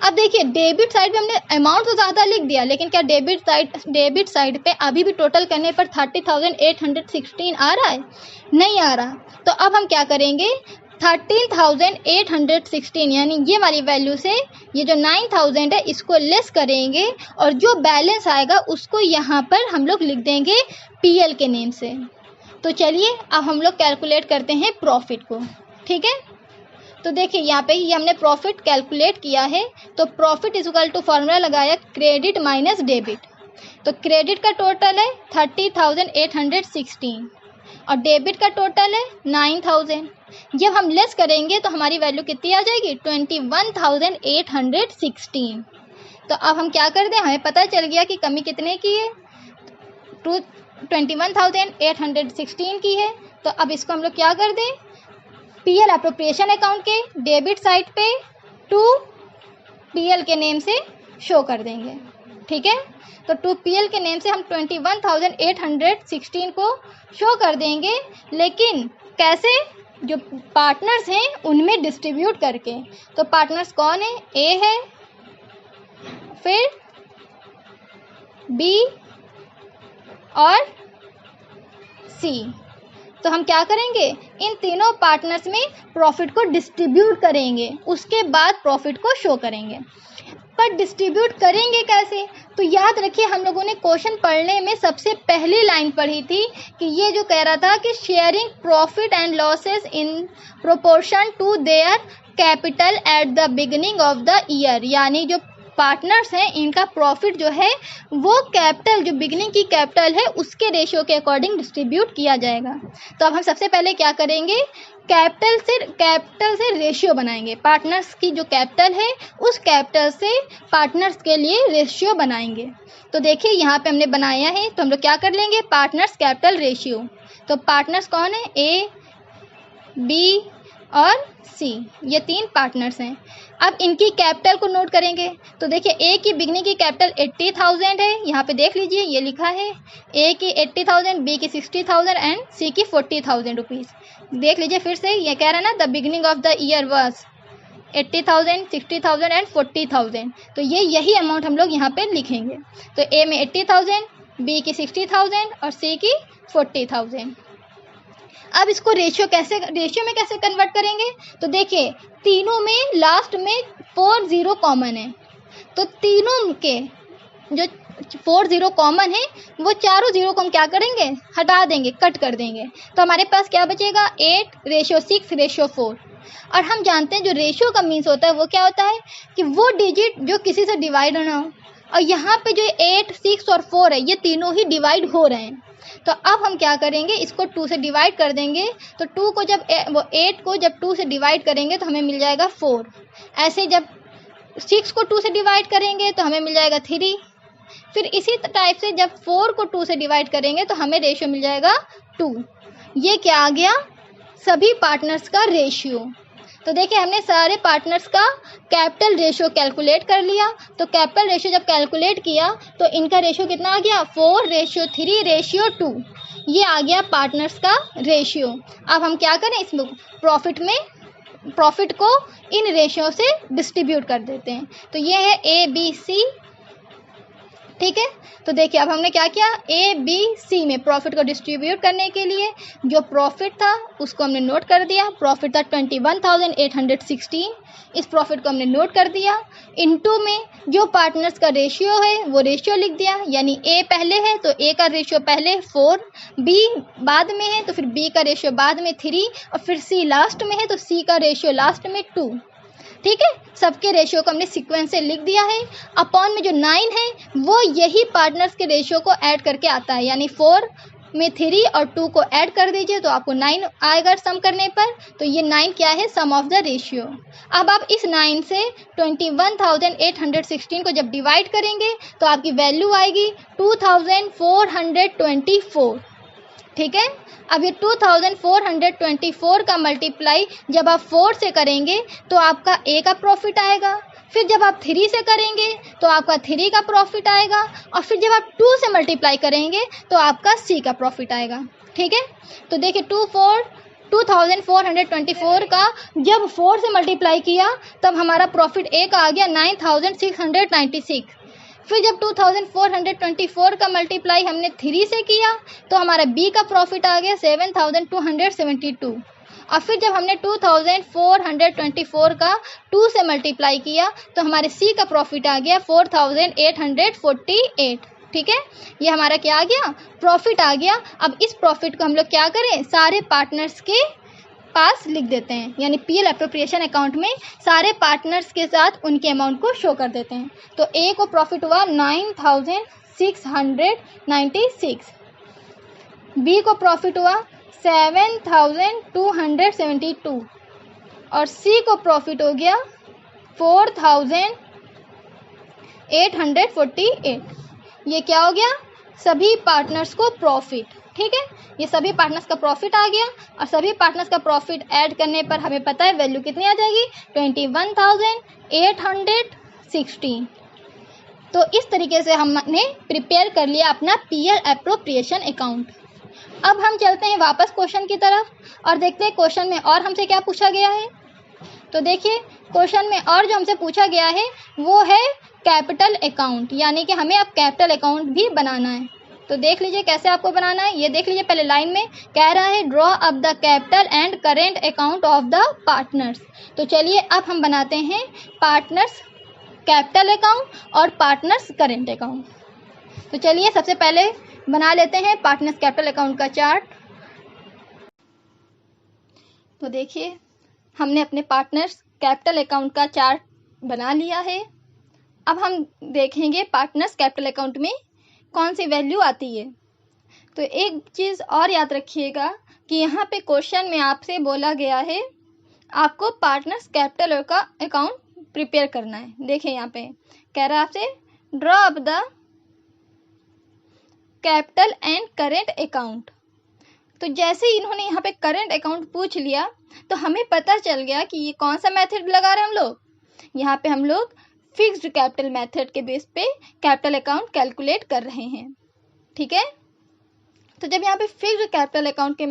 अब देखिए डेबिट साइड पे हमने अमाउंट तो ज़्यादा लिख दिया, लेकिन क्या डेबिट साइड पे अभी भी टोटल करने पर 30,816 आ रहा है, नहीं आ रहा। तो अब हम क्या करेंगे, 13,816 यानी ये वाली वैल्यू से ये जो 9,000 है इसको लेस करेंगे और जो बैलेंस आएगा उसको यहाँ पर हम लोग लिख देंगे पीएल के नेम से। तो चलिए अब हम लोग कैलकुलेट करते हैं प्रॉफिट को। ठीक है, तो देखिए यहाँ पे ये हमने प्रॉफिट कैलकुलेट किया है। तो profit is equal to formula लगाया क्रेडिट माइनस डेबिट। तो क्रेडिट का टोटल है 30,816 और डेबिट का टोटल है 9,000। जब हम लेस करेंगे तो हमारी वैल्यू कितनी आ जाएगी 21,816। तो अब हम क्या कर दें, हमें पता चल गया कि कमी कितने की है, 21,816 की है। तो अब इसको हम लोग क्या कर दें, पीएल अप्रोप्रिएशन अकाउंट के डेबिट साइड पे टू पीएल के नेम से शो कर देंगे। ठीक है, तो टू पीएल के नेम से हम 21,816 को शो कर देंगे, लेकिन कैसे, जो पार्टनर्स हैं उनमें डिस्ट्रीब्यूट करके। तो पार्टनर्स कौन है, ए है, फिर बी, और सी। तो हम क्या करेंगे, इन तीनों पार्टनर्स में प्रॉफिट को डिस्ट्रीब्यूट करेंगे, उसके बाद प्रॉफिट को शो करेंगे। पर डिस्ट्रीब्यूट करेंगे कैसे, तो याद रखिए हम लोगों ने क्वेश्चन पढ़ने में सबसे पहली लाइन पढ़ी थी कि ये जो कह रहा था कि sharing profit and losses in proportion to their capital at the beginning of the year, यानी जो पार्टनर्स हैं इनका प्रॉफिट जो है वो कैपिटल, जो बिगिनिंग की कैपिटल है उसके रेशियो के अकॉर्डिंग डिस्ट्रीब्यूट किया जाएगा। तो अब हम सबसे पहले क्या करेंगे, कैपिटल से रेशियो बनाएंगे। पार्टनर्स की जो कैपिटल है उस कैपिटल से पार्टनर्स के लिए रेशियो बनाएंगे। तो देखिए यहाँ पे हमने बनाया है, तो हम लोग क्या कर लेंगे, पार्टनर्स कैपिटल रेशियो। तो पार्टनर्स कौन है, ए, बी और सी, ये तीन पार्टनर्स हैं। अब इनकी कैपिटल को नोट करेंगे। तो देखिए ए की बिगनिंग की कैपिटल 80,000 है, यहाँ पे देख लीजिए ये लिखा है, ए की 80,000, बी की 60,000 एंड सी की 40,000 रुपीज़। देख लीजिए फिर से, ये कह रहा है ना the beginning of the year was 80,000, 60,000 and 40,000। तो ये यही अमाउंट हम लोग यहाँ पे लिखेंगे। तो ए में 80,000, बी की 60,000 और सी की 40,000। अब इसको रेशियो में कैसे कन्वर्ट करेंगे, तो देखिए तीनों में लास्ट में 40 कॉमन है, तो तीनों के जो 40 कॉमन है वो चारों जीरो को हम क्या करेंगे, हटा देंगे, कट कर देंगे। तो हमारे पास क्या बचेगा, 8:6:4। और हम जानते हैं जो रेशियो का मीन्स होता है वो क्या होता है कि वो डिजिट जो किसी से डिवाइड ना हो। और यहाँ पे जो 8, 6 और 4 है ये तीनों ही डिवाइड हो रहे हैं। तो अब हम क्या करेंगे, इसको 2 से डिवाइड कर देंगे। तो 2 को जब 8 को जब 2 से डिवाइड करेंगे तो हमें मिल जाएगा 4। ऐसे जब 6 को 2 से डिवाइड करेंगे तो हमें मिल जाएगा 3। फिर इसी टाइप से जब 4 को 2 से डिवाइड करेंगे तो हमें रेशियो मिल जाएगा 2। ये क्या आ गया, सभी पार्टनर्स का रेशियो। तो देखिए हमने सारे पार्टनर्स का कैपिटल रेशियो कैलकुलेट कर लिया। तो कैपिटल रेशियो जब कैलकुलेट किया तो इनका रेशियो कितना आ गया, 4:3:2। ये आ गया पार्टनर्स का रेशियो। अब हम क्या करें, इसमें प्रॉफिट को इन रेशियो से डिस्ट्रीब्यूट कर देते हैं। तो ये है ए, बी, सी, ठीक है। तो देखिए अब हमने क्या किया, ए, बी, सी में प्रॉफिट को डिस्ट्रीब्यूट करने के लिए जो प्रॉफिट था उसको हमने नोट कर दिया। प्रॉफिट था 21,816, इस प्रॉफिट को हमने नोट कर दिया। इनटू में जो पार्टनर्स का रेशियो है वो रेशियो लिख दिया, यानी ए पहले है तो ए का रेशियो पहले 4, बी बाद में है तो फिर बी का रेशियो बाद में 3 और फिर सी लास्ट में है तो सी का रेशियो लास्ट में 2। ठीक है, सबके रेशियो को हमने सीक्वेंस से लिख दिया है। अपॉन में जो 9 है वो यही पार्टनर्स के रेशियो को ऐड करके आता है, यानी 4 में 3 और 2 को ऐड कर दीजिए तो आपको 9 आएगा सम करने पर। तो ये 9 क्या है, सम ऑफ द रेशियो। अब आप इस 9 से 21,816 को जब डिवाइड करेंगे तो आपकी वैल्यू आएगी 2,424। ठीक है, अब ये 2,424 का मल्टीप्लाई जब आप 4 से करेंगे तो आपका ए का प्रॉफिट आएगा। फिर जब आप 3 से करेंगे तो आपका 3 का प्रॉफिट आएगा और फिर जब आप 2 से मल्टीप्लाई करेंगे तो आपका सी का प्रॉफिट आएगा। ठीक है, तो देखिए 2,424 का जब 4 से मल्टीप्लाई किया तब हमारा प्रॉफिट ए का आ गया 9,696। फिर जब 2,424 का मल्टीप्लाई हमने 3 से किया तो हमारा बी का प्रॉफिट आ गया 7,272। और फिर जब हमने 2,424 का 2 से मल्टीप्लाई किया तो हमारे सी का प्रॉफिट आ गया 4,848। ठीक है, ये हमारा क्या आ गया, प्रॉफिट आ गया। अब इस प्रॉफिट को हम लोग क्या करें, सारे पार्टनर्स के पास लिख देते हैं, यानी पीएल एप्रोप्रिएशन अकाउंट में सारे पार्टनर्स के साथ उनके अमाउंट को शो कर देते हैं। तो ए को प्रॉफिट हुआ 9,696, बी को प्रॉफिट हुआ 7,272 और सी को प्रॉफिट हो गया 4,848। ये क्या हो गया, सभी पार्टनर्स को प्रॉफिट। ठीक है, ये सभी पार्टनर्स का प्रॉफिट आ गया और सभी पार्टनर्स का प्रॉफिट ऐड करने पर हमें पता है वैल्यू कितनी आ जाएगी, 21,816। तो इस तरीके से हमने प्रिपेयर कर लिया अपना पीएल एप्रोप्रिएशन अकाउंट। अब हम चलते हैं वापस क्वेश्चन की तरफ और देखते हैं क्वेश्चन में और हमसे क्या पूछा गया है। तो देखिए क्वेश्चन में और जो हमसे पूछा गया है वो है कैपिटल अकाउंट, यानी कि हमें अब कैपिटल अकाउंट भी बनाना है। तो देख लीजिए कैसे आपको बनाना है। ये देख लीजिए पहले लाइन में कह रहा है draw up the capital and current account of the partners. तो चलिए अब हम बनाते हैं पार्टनर्स कैपिटल अकाउंट और पार्टनर्स करेंट अकाउंट। तो चलिए सबसे पहले बना लेते हैं पार्टनर्स कैपिटल अकाउंट का चार्ट। तो देखिए हमने अपने पार्टनर्स कैपिटल अकाउंट का चार्ट बना लिया है। अब हम देखेंगे पार्टनर्स कैपिटल अकाउंट में कौन सी वैल्यू आती है। तो एक चीज़ और याद रखिएगा कि यहाँ पे क्वेश्चन में आपसे बोला गया है आपको पार्टनर्स कैपिटल का अकाउंट प्रिपेयर करना है। देखिए यहाँ पे कह रहा है आपसे draw up the capital and current account. तो जैसे ही इन्होंने यहाँ पे करेंट अकाउंट पूछ लिया तो हमें पता चल गया कि ये कौन सा मेथड लगा रहे हैं हम लोग। यहाँ पे हम लोग फिक्स्ड कैपिटल मेथड के बेस पे कैपिटल अकाउंट कैलकुलेट कर रहे हैं। ठीक है, तो जब यहाँ पे फिक्स्ड कैपिटल अकाउंट के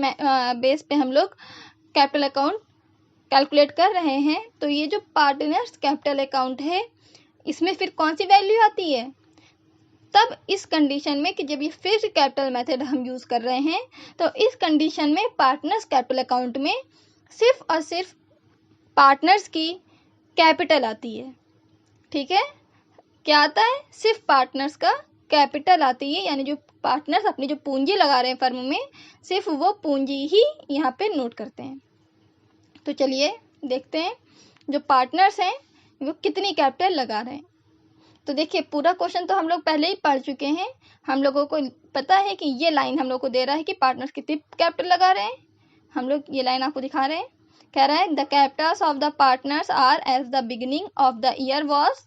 बेस पे हम लोग कैपिटल अकाउंट कैलकुलेट कर रहे हैं तो ये जो पार्टनर्स कैपिटल अकाउंट है इसमें फिर कौन सी वैल्यू आती है। तब इस कंडीशन में कि जब ये फिक्स्ड कैपिटल मेथड हम यूज़ कर रहे हैं तो इस कंडीशन में पार्टनर्स कैपिटल अकाउंट में सिर्फ और सिर्फ पार्टनर्स की कैपिटल आती है। ठीक है, क्या आता है, सिर्फ पार्टनर्स का कैपिटल आती है, यानी जो पार्टनर्स अपनी जो पूंजी लगा रहे हैं फर्म में सिर्फ वो पूंजी ही यहाँ पे नोट करते हैं। तो चलिए देखते हैं जो पार्टनर्स हैं वो कितनी कैपिटल लगा रहे हैं। तो देखिए पूरा क्वेश्चन तो हम लोग पहले ही पढ़ चुके हैं। हम लोगों को पता है कि ये लाइन हम लोग को दे रहा है कि पार्टनर्स कितनी कैपिटल लगा रहे हैं। हम लोग ये लाइन आपको दिखा रहे हैं, कह रहा है the capitals of the partners are as the beginning of the year was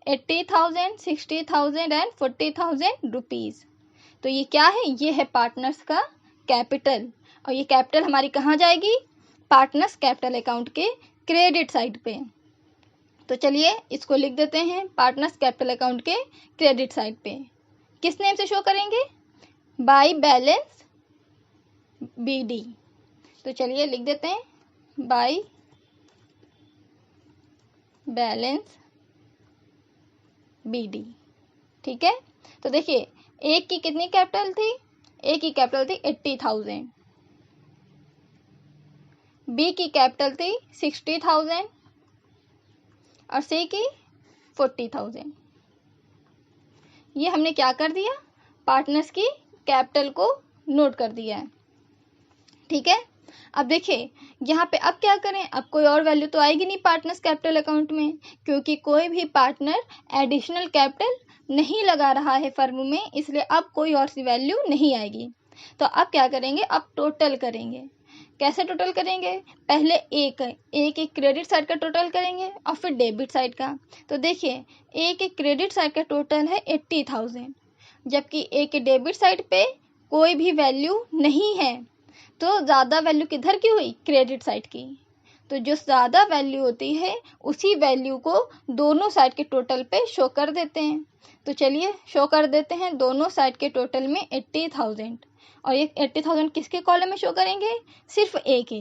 80,000, 60,000 and 40,000 rupees. तो ये क्या है, ये है पार्टनर्स का कैपिटल और ये कैपिटल हमारी कहाँ जाएगी, पार्टनर्स कैपिटल अकाउंट के क्रेडिट साइड पे। तो चलिए इसको लिख देते हैं पार्टनर्स कैपिटल अकाउंट के क्रेडिट साइड पे। किस नेम से शो करेंगे, बाय बैलेंस BD। तो चलिए लिख देते हैं बाय बैलेंस BD। ठीक है, तो देखिए एक की कितनी कैपिटल थी, ए की कैपिटल थी 80,000, बी की कैपिटल थी 60,000 और सी की 40,000। ये हमने क्या कर दिया, पार्टनर्स की कैपिटल को नोट कर दिया है। ठीक है, अब देखिए यहाँ पे अब क्या करें, अब कोई और वैल्यू तो आएगी नहीं पार्टनर्स कैपिटल अकाउंट में, क्योंकि कोई भी पार्टनर एडिशनल कैपिटल नहीं लगा रहा है फर्म में, इसलिए अब कोई और सी वैल्यू नहीं आएगी। तो अब क्या करेंगे, अब टोटल करेंगे। कैसे टोटल करेंगे, पहले एक क्रेडिट साइड का टोटल करेंगे और फिर डेबिट साइड का। तो देखिए एक क्रेडिट साइड का टोटल है 80,000, जबकि एक डेबिट साइड पे कोई भी वैल्यू नहीं है, तो ज़्यादा वैल्यू किधर की हुई, क्रेडिट साइड की। तो जो ज़्यादा वैल्यू होती है उसी वैल्यू को दोनों साइड के टोटल पे शो कर देते हैं। तो चलिए शो कर देते हैं दोनों साइड के टोटल में 80,000, और ये 80,000 किसके कॉलम में शो करेंगे, सिर्फ एक के,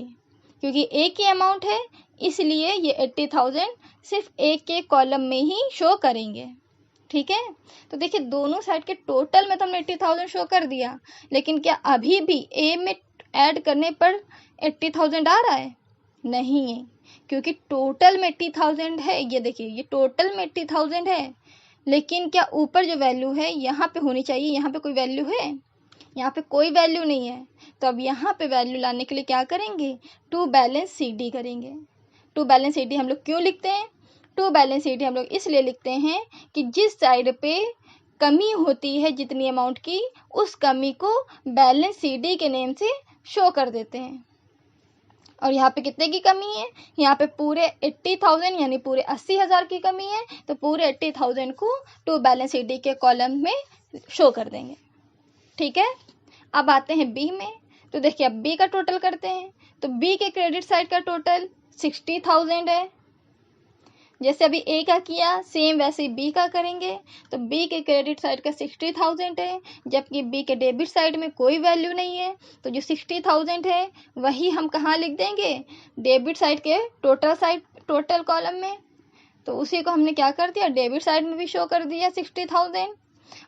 क्योंकि एक ही अमाउंट है इसलिए ये 80,000 सिर्फ एक के कॉलम में ही शो करेंगे। ठीक है, तो देखिए दोनों साइड के टोटल में तो हमने 80,000 शो कर दिया, लेकिन क्या अभी भी ए में ऐड करने पर 80,000 आ रहा है, नहीं है, क्योंकि टोटल में 80,000 है। ये देखिए ये टोटल में 80,000 है, लेकिन क्या ऊपर जो वैल्यू है यहाँ पे होनी चाहिए, यहाँ पे कोई वैल्यू है, यहाँ पे कोई वैल्यू नहीं है। तो अब यहाँ पे वैल्यू लाने के लिए क्या करेंगे, टू बैलेंस CD करेंगे। टू बैलेंस CD हम लोग क्यों लिखते हैं, टू बैलेंस CD हम लोग इसलिए लिखते हैं कि जिस साइड पे कमी होती है जितनी अमाउंट की, उस कमी को बैलेंस CD के नेम से शो कर देते हैं। और यहाँ पे कितने की कमी है, यहाँ पे पूरे 80,000 यानी पूरे 80,000 की कमी है, तो पूरे 80,000 को टू बैलेंस CD के कॉलम में शो कर देंगे। ठीक है, अब आते हैं B में। तो देखिए अब B का टोटल करते हैं। तो B के क्रेडिट साइड का टोटल 60,000 है, जैसे अभी A का किया सेम वैसे B का करेंगे। तो B के क्रेडिट साइड का 60,000 है, जबकि B के डेबिट साइड में कोई वैल्यू नहीं है, तो जो 60,000 है वही हम कहाँ लिख देंगे, डेबिट साइड के टोटल कॉलम में। तो उसी को हमने क्या कर दिया, डेबिट साइड में भी शो कर दिया 60,000।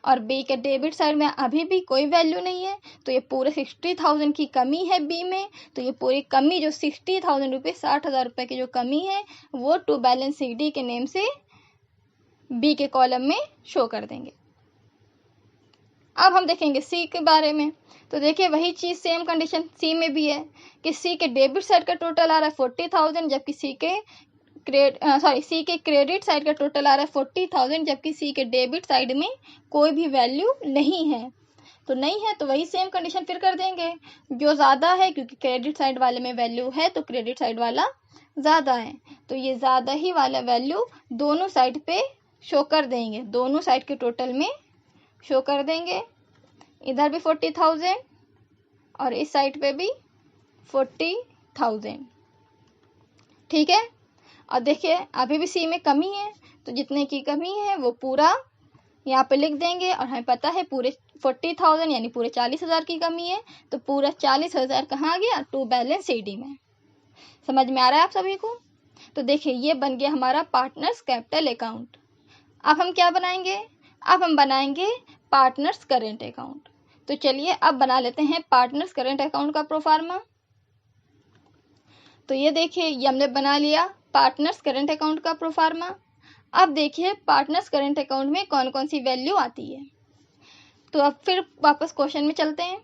और बी के डेबिट साइड में अभी भी कोई वैल्यू नहीं है, तो ये पूरे 60,000 की कमी है बी में। तो ये पूरी कमी जो 60,000 रुपये, 60,000 रुपये की जो कमी है वो टू बैलेंस सी डी के नेम से बी के कॉलम में शो कर देंगे। अब हम देखेंगे सी के बारे में। तो देखिए वही चीज़, सेम कंडीशन सी में भी है कि सी के डेबिट साइड का टोटल आ रहा है 40,000, जबकि सी के क्रेडिट साइड का टोटल आ रहा है 40,000, जबकि सी के डेबिट साइड में कोई भी वैल्यू नहीं है। तो नहीं है तो वही सेम कंडीशन फिर कर देंगे, जो ज़्यादा है क्योंकि क्रेडिट साइड वाले में वैल्यू है तो क्रेडिट साइड वाला ज़्यादा है, तो ये ज़्यादा ही वाला वैल्यू दोनों साइड पे शो कर देंगे, दोनों साइड के टोटल में शो कर देंगे। इधर भी 40,000 और इस साइड पे भी 40,000, ठीक है। और देखिए अभी भी सी में कमी है, तो जितने की कमी है वो पूरा यहाँ पे लिख देंगे, और हमें पता है पूरे 40,000 यानी पूरे 40,000 की कमी है, तो पूरा 40,000 कहाँ गया, टू बैलेंस सी डी में। समझ में आ रहा है आप सभी को? तो देखिए ये बन गया हमारा पार्टनर्स कैपिटल अकाउंट। अब हम क्या बनाएंगे, अब हम बनाएंगे पार्टनर्स करेंट अकाउंट। तो चलिए अब बना लेते हैं पार्टनर्स करेंट अकाउंट का प्रोफार्मा। तो ये देखिए ये हमने बना लिया पार्टनर्स करेंट अकाउंट का प्रोफार्मा। अब देखिए पार्टनर्स करेंट अकाउंट में कौन कौन सी वैल्यू आती है। तो अब फिर वापस क्वेश्चन में चलते हैं।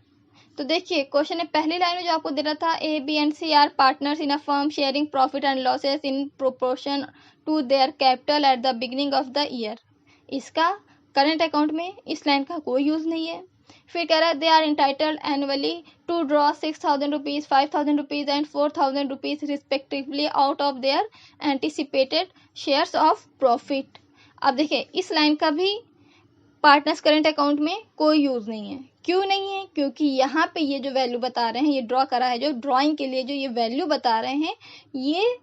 तो देखिए क्वेश्चन में पहली लाइन में जो आपको दे रहा था, A B and C are partners in a firm sharing profit and losses in proportion to their capital at the beginning of the year. इसका करंट अकाउंट में इस लाइन का कोई यूज़ नहीं है। फिर कह रहा है they are entitled annually to draw 6,000 rupees, 5,000 rupees and 4,000 rupees respectively out of their anticipated shares of profit. अब देखिए इस लाइन का भी पार्टनर्स करंट अकाउंट में कोई यूज़ नहीं है। क्यों नहीं है? क्योंकि यहाँ पे ये जो वैल्यू बता रहे हैं, ये ड्रॉ करा है जो ड्राइंग के लिए जो ये वैल्यू बता रहे हैं, ये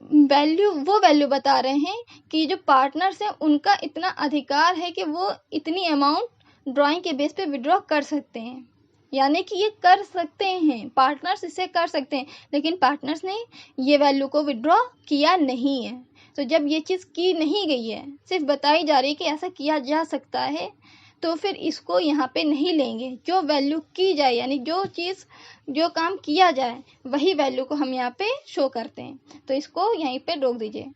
वैल्यू वो वैल्यू बता रहे हैं कि जो पार्टनर्स हैं उनका इतना अधिकार है कि वो इतनी अमाउंट ड्राइंग के बेस पे विड्रॉ कर सकते हैं, यानी कि ये कर सकते हैं, पार्टनर्स इसे कर सकते हैं, लेकिन पार्टनर्स ने ये वैल्यू को विड्रॉ किया नहीं है। तो जब ये चीज़ की नहीं गई है, सिर्फ बताई जा रही है कि ऐसा किया जा सकता है, तो फिर इसको यहाँ पे नहीं लेंगे। जो वैल्यू की जाए यानी जो चीज़ जो काम किया जाए वही वैल्यू को हम यहाँ पे शो करते हैं। तो इसको यहीं पे रोक दीजिए,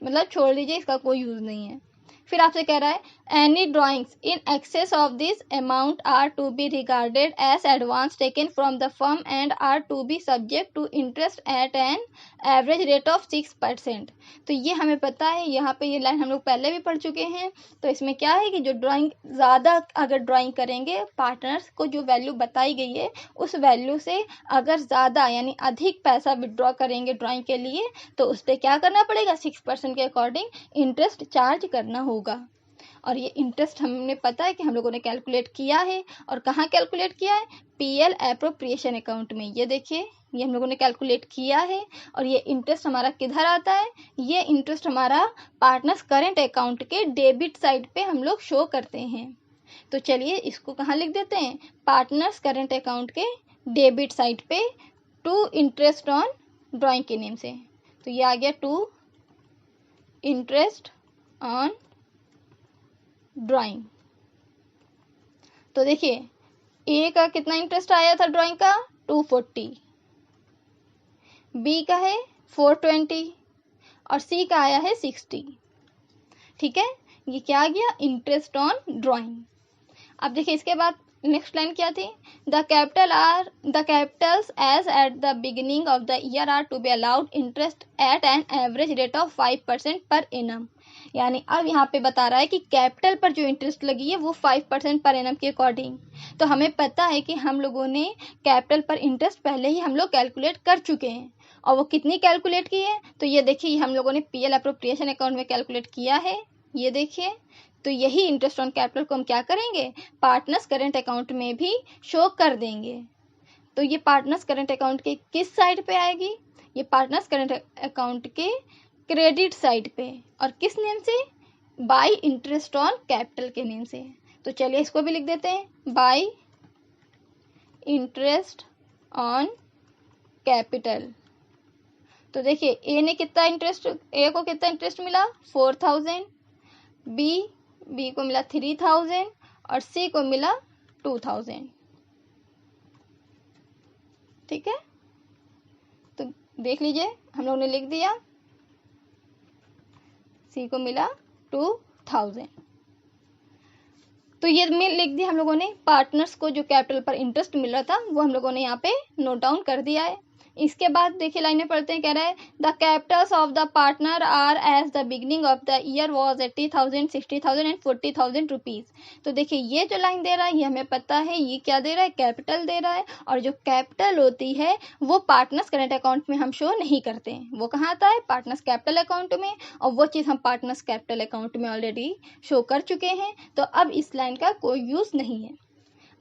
मतलब छोड़ दीजिए, इसका कोई यूज़ नहीं है। फिर आपसे कह रहा है any drawings in excess of this amount are to be regarded as advance taken from the firm and are to be subject to interest at an average rate of 6%। तो ये हमें पता है, यहाँ पे ये लाइन हम लोग पहले भी पढ़ चुके हैं। तो इसमें क्या है कि जो ड्राइंग ज़्यादा अगर ड्राइंग करेंगे, पार्टनर्स को जो वैल्यू बताई गई है उस वैल्यू से अगर ज़्यादा यानी अधिक पैसा विड्रॉ करेंगे ड्राइंग के लिए, तो उस पर क्या करना पड़ेगा, 6% के अकॉर्डिंग इंटरेस्ट चार्ज करना होगा। और ये इंटरेस्ट हमने पता है कि हम लोगों ने कैलकुलेट किया है, और कहाँ कैलकुलेट किया है, पीएल एप्रोप्रिएशन अकाउंट में। ये देखिए ये हम लोगों ने कैलकुलेट किया है, और ये इंटरेस्ट हमारा किधर आता है, ये इंटरेस्ट हमारा पार्टनर्स करेंट अकाउंट के डेबिट साइड पे हम लोग शो करते हैं। तो चलिए इसको कहाँ लिख देते हैं, पार्टनर्स करेंट अकाउंट के डेबिट साइड पे टू इंटरेस्ट ऑन ड्राइंग के नेम से। तो ये आ गया टू इंटरेस्ट ऑन ड्राइंग। तो देखिए ए का कितना इंटरेस्ट आया था ड्राइंग का, 240, बी का है 420 और सी का आया है 60। ठीक है, ये क्या आ गया, इंटरेस्ट ऑन ड्राइंग। अब देखिए इसके बाद नेक्स्ट लाइन क्या थी, the capitals as at the beginning of the year are to be allowed interest at an average rate of 5% per annum. यानी अब यहाँ पे बता रहा है कि कैपिटल पर जो इंटरेस्ट लगी है वो 5% पर एनम के अकॉर्डिंग। तो हमें पता है कि हम लोगों ने कैपिटल पर इंटरेस्ट पहले ही हम लोग कैलकुलेट कर चुके हैं, और वो कितनी कैलकुलेट की है, तो ये देखिए हम लोगों ने पीएल एप्रोप्रिएशन अकाउंट में कैलकुलेट किया है, ये देखिए। तो यही इंटरेस्ट ऑन कैपिटल को हम क्या करेंगे, पार्टनर्स करेंट अकाउंट में भी शो कर देंगे। तो ये पार्टनर्स करेंट अकाउंट के किस साइड पे आएगी, ये पार्टनर्स करेंट अकाउंट के क्रेडिट साइड पे, और किस नेम से, बाय इंटरेस्ट ऑन कैपिटल के नेम से। तो चलिए इसको भी लिख देते हैं, बाय इंटरेस्ट ऑन कैपिटल। तो देखिए ए ने कितना इंटरेस्ट, ए को कितना इंटरेस्ट मिला, 4,000, बी को मिला 3,000, और सी को मिला 2000। ठीक है, तो देख लीजिए हम लोगों ने लिख दिया, सी को मिला 2000। तो ये लिख दिया हम लोगों ने। पार्टनर्स को जो कैपिटल पर इंटरेस्ट मिल रहा था वो हम लोगों ने यहाँ पे नोट डाउन कर दिया है। इसके बाद देखिए लाइन में पढ़ते हैं, कह रहा है the capitals of the partner are as the beginning of the year was 80,000, 60,000 and 40,000 rupees. तो देखिए ये जो लाइन दे रहा है ये हमें पता है, ये क्या दे रहा है, कैपिटल दे रहा है। और जो कैपिटल होती है वो पार्टनर्स करेंट अकाउंट में हम शो नहीं करते हैं, वो कहाँ आता है, पार्टनर्स कैपिटल अकाउंट में। और वो चीज़ हम पार्टनर्स कैपिटल अकाउंट में ऑलरेडी शो कर चुके हैं, तो अब इस लाइन का कोई यूज नहीं है।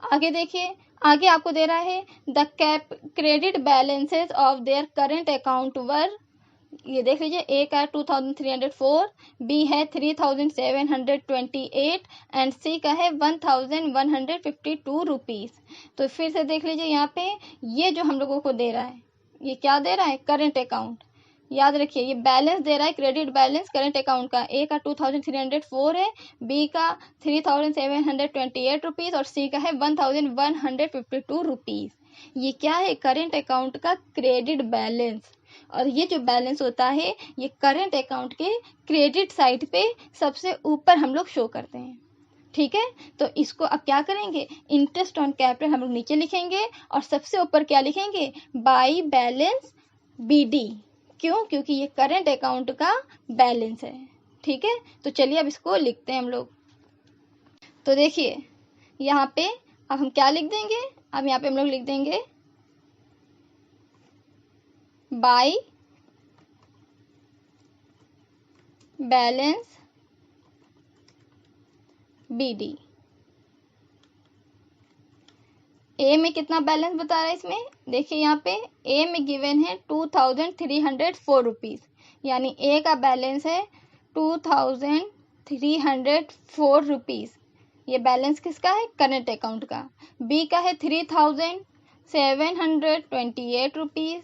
आगे देखिए, आगे आपको दे रहा है the credit balances of their current account were, ये देख लीजिए, ए का 2304, बी है 3728 एंड सी का है 1152 रुपीज। तो फिर से देख लीजिए यहाँ पे ये जो हम लोगों को दे रहा है ये क्या दे रहा है, करेंट अकाउंट। याद रखिए ये बैलेंस दे रहा है, क्रेडिट बैलेंस करेंट अकाउंट का। ए का 2304 है, बी का 3728 रुपीज और सी का है 1152 रुपीज। ये क्या है, करेंट अकाउंट का क्रेडिट बैलेंस। और ये जो बैलेंस होता है ये करेंट अकाउंट के क्रेडिट साइड पे सबसे ऊपर हम लोग शो करते हैं। ठीक है, तो इसको अब क्या करेंगे, इंटरेस्ट ऑन कैपिटल हम लोग नीचे लिखेंगे और सबसे ऊपर क्या लिखेंगे, बाई बैलेंस बीडी। क्यों, क्योंकि ये करेंट अकाउंट का बैलेंस है। ठीक है, तो चलिए अब इसको लिखते हैं हम लोग। तो देखिए यहाँ पे अब हम क्या लिख देंगे, अब यहाँ पे हम लोग लिख देंगे बाई बैलेंस बीडी। ए में कितना बैलेंस बता रहा है इसमें, देखिए यहाँ पे ए में गिवन है 2304 रुपीज, यानी ए का बैलेंस है 2304 रुपीज। ये बैलेंस किसका है, करंट अकाउंट का। बी का है 3728 रुपीज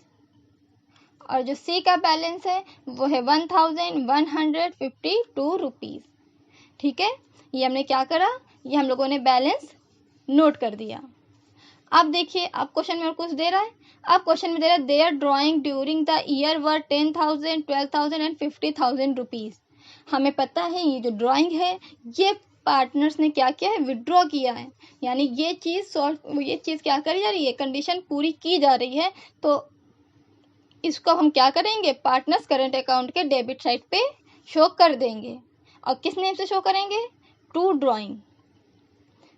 और जो सी का बैलेंस है वो है 1152 रुपीज। ठीक है, ये हमने क्या करा, ये हम लोगों ने बैलेंस नोट कर दिया। अब देखिए अब क्वेश्चन में और कुछ दे रहा है। अब क्वेश्चन में दे रहा है their drawing during the year were 10,000, 12,000 and 50,000 rupees. हमें पता है ये जो ड्राइंग है ये पार्टनर्स ने क्या किया है, विड्रॉ किया है, यानी ये चीज़ क्या करी जा रही है, कंडीशन पूरी की जा रही है। तो इसको हम क्या करेंगे, पार्टनर्स करेंट अकाउंट के डेबिट साइड पे शो कर देंगे। और किस नेम से शो करेंगे, टू ड्राइंग।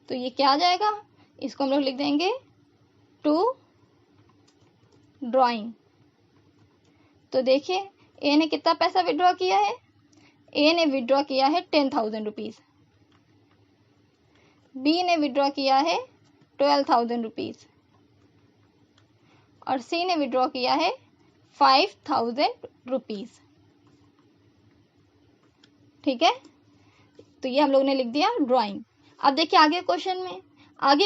तो ये क्या आ जाएगा, इसको हम लोग लिख देंगे टू ड्राइंग। तो देखिए ए ने कितना पैसा विड्रॉ किया है, ए ने विड्रॉ किया है 10,000 रुपीज, बी ने विड्रॉ किया है 12,000 रुपीज और सी ने विड्रॉ किया है 5,000 रुपीज। ठीक है, तो ये हम लोग ने लिख दिया ड्राइंग। अब देखिए आगे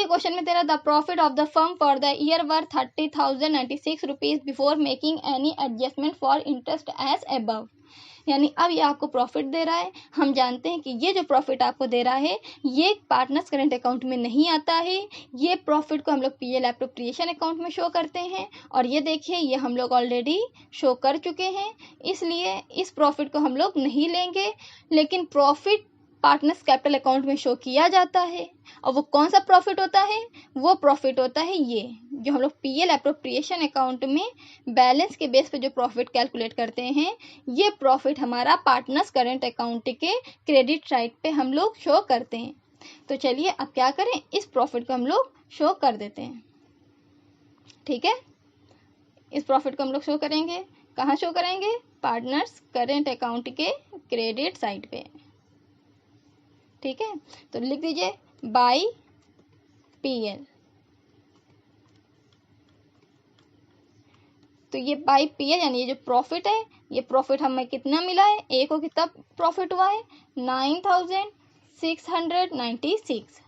क्वेश्चन में तेरा the profit of the firm for the year were 30,096 rupees before making any adjustment for interest as above. यानी अब ये आपको प्रॉफिट दे रहा है। हम जानते हैं कि ये जो प्रॉफिट आपको दे रहा है ये पार्टनर्स करेंट अकाउंट में नहीं आता है, ये प्रॉफिट को हम लोग पीएल एप्रोप्रिएशन अकाउंट में शो करते हैं। और ये देखिए ये हम लोग ऑलरेडी शो कर चुके हैं, इसलिए इस प्रॉफिट को हम लोग नहीं लेंगे। लेकिन प्रॉफिट पार्टनर्स कैपिटल अकाउंट में शो किया जाता है। और वो कौन सा प्रॉफिट होता है, वो प्रॉफिट होता है ये जो हम लोग पीएल एप्रोप्रिएशन अकाउंट में बैलेंस के बेस पे जो प्रॉफिट कैलकुलेट करते हैं, ये प्रॉफिट हमारा पार्टनर्स करंट अकाउंट के क्रेडिट साइड पे हम लोग शो करते हैं। तो चलिए अब क्या करें, इस प्रॉफिट को हम लोग शो कर देते हैं। ठीक है, इस प्रॉफिट को हम लोग शो करेंगे, कहाँ शो करेंगे, पार्टनर्स करंट अकाउंट के क्रेडिट साइड पे। ठीक है, तो लिख दीजिए बाई पीएल। तो ये बाई पीएल यानी ये जो प्रॉफिट है, ये प्रॉफिट हमें कितना मिला है, ए को कितना प्रॉफिट हुआ है 9,696,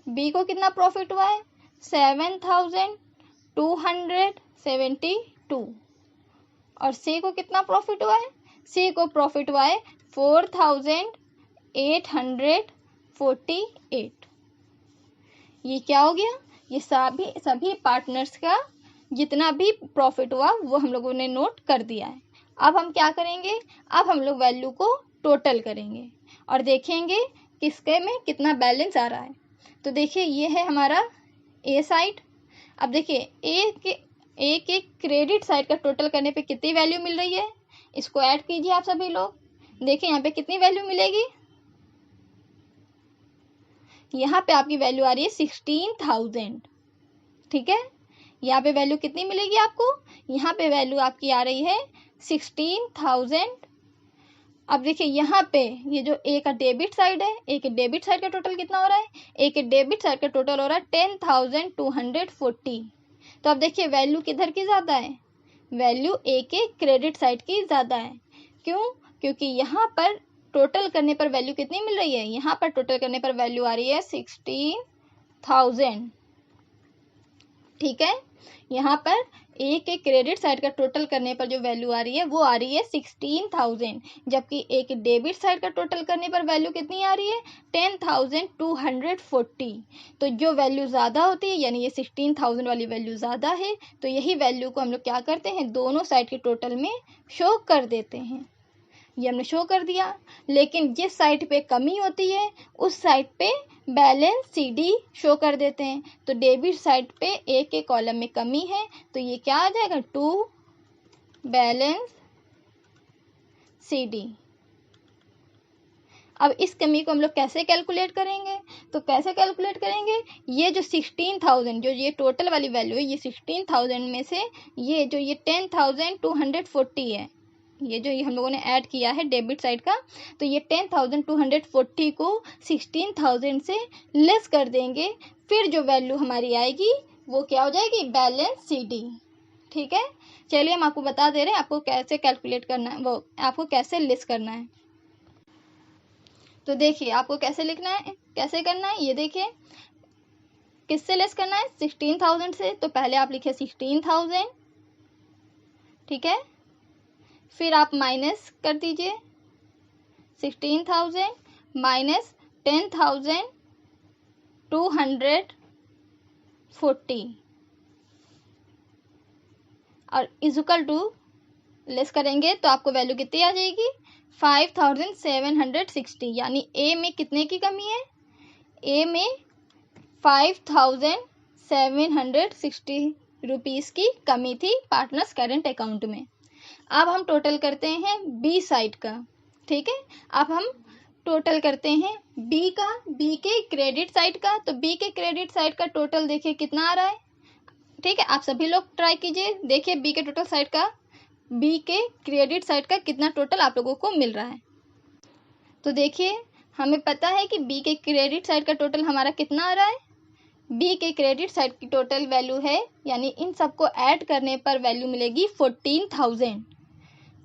बी को कितना प्रॉफिट हुआ है 7,272 और सी को कितना प्रॉफिट हुआ है, सी को प्रॉफिट हुआ है 4,845। 48। ये क्या हो गया, ये सभी पार्टनर्स का जितना भी प्रॉफिट हुआ वो हम लोगों ने नोट कर दिया है। अब हम क्या करेंगे, अब हम लोग वैल्यू को टोटल करेंगे और देखेंगे किसके में कितना बैलेंस आ रहा है। तो देखिए ये है हमारा ए साइड। अब देखिए ए के क्रेडिट साइड का टोटल करने पे कितनी वैल्यू मिल रही है, इसको ऐड कीजिए आप सभी लोग। देखिए यहाँ पे कितनी वैल्यू मिलेगी, यहाँ पे आपकी वैल्यू आ रही है 16,000। ठीक है, यहाँ पे वैल्यू कितनी मिलेगी आपको, यहाँ पे वैल्यू आपकी आ रही है 16,000। अब देखिए यहाँ पे ये जो ए का डेबिट साइड है, ए के डेबिट साइड का टोटल कितना हो रहा है, ए के डेबिट साइड का टोटल हो रहा है 10,240। तो अब देखिए वैल्यू किधर की ज़्यादा है, वैल्यू ए के क्रेडिट साइड की ज़्यादा है। क्यों, क्योंकि यहाँ पर टोटल करने पर वैल्यू कितनी मिल रही है, यहाँ पर टोटल करने पर वैल्यू आ रही है 16,000। ठीक है, यहाँ पर ए के क्रेडिट साइड का टोटल करने पर जो वैल्यू आ रही है वो आ रही है 16,000, जबकि ए के डेबिट साइड का टोटल करने पर वैल्यू कितनी आ रही है 10,240। तो जो वैल्यू ज़्यादा होती है यानी ये 16,000 वाली वैल्यू ज़्यादा है, तो यही वैल्यू को हम लोग क्या करते हैं, दोनों साइड के टोटल में शो कर देते हैं। ये हमने शो कर दिया। लेकिन जिस साइड पे कमी होती है उस साइड पे बैलेंस CD शो कर देते हैं। तो डेबिट साइड पे ए के कॉलम में कमी है तो ये क्या आ जाएगा, टू बैलेंस CD। अब इस कमी को हम लोग कैसे कैलकुलेट करेंगे, तो कैसे कैलकुलेट करेंगे, ये जो 16,000 जो ये टोटल वाली वैल्यू है, ये 16,000 में से ये जो ये 10,240 है, ये जो ये हम लोगों ने ऐड किया है डेबिट साइड का, तो ये 10,240 को 16,000 से लेस कर देंगे, फिर जो वैल्यू हमारी आएगी वो क्या हो जाएगी, बैलेंस CD। ठीक है, चलिए हम आपको बता दे रहे हैं आपको कैसे कैलकुलेट करना है, वो आपको कैसे लेस करना है। तो देखिए आपको कैसे लिखना है, कैसे करना है, ये देखिए किससे लेस करना है, 16,000 से। तो पहले आप लिखिए 16,000, ठीक है, फिर आप माइनस कर दीजिए 16,000 माइनस 10,240 और इक्वल टू लेस करेंगे तो आपको वैल्यू कितनी आ जाएगी, 5,760। यानी ए में कितने की कमी है, ए में 5,760 रुपीज़ की कमी थी पार्टनर्स करेंट अकाउंट में। अब हम टोटल करते हैं बी साइड का। ठीक है, अब हम टोटल करते हैं बी का, बी के क्रेडिट साइड का। तो बी के क्रेडिट साइड का टोटल देखिए कितना आ रहा है। ठीक है, आप सभी लोग ट्राई कीजिए, देखिए बी के टोटल साइड का, बी के क्रेडिट साइड का कितना टोटल आप लोगों को मिल रहा है। तो देखिए हमें पता है कि बी के क्रेडिट साइड का टोटल हमारा कितना आ रहा है, बी के क्रेडिट साइड की टोटल वैल्यू है, यानी इन सबको ऐड करने पर वैल्यू मिलेगी 14,000।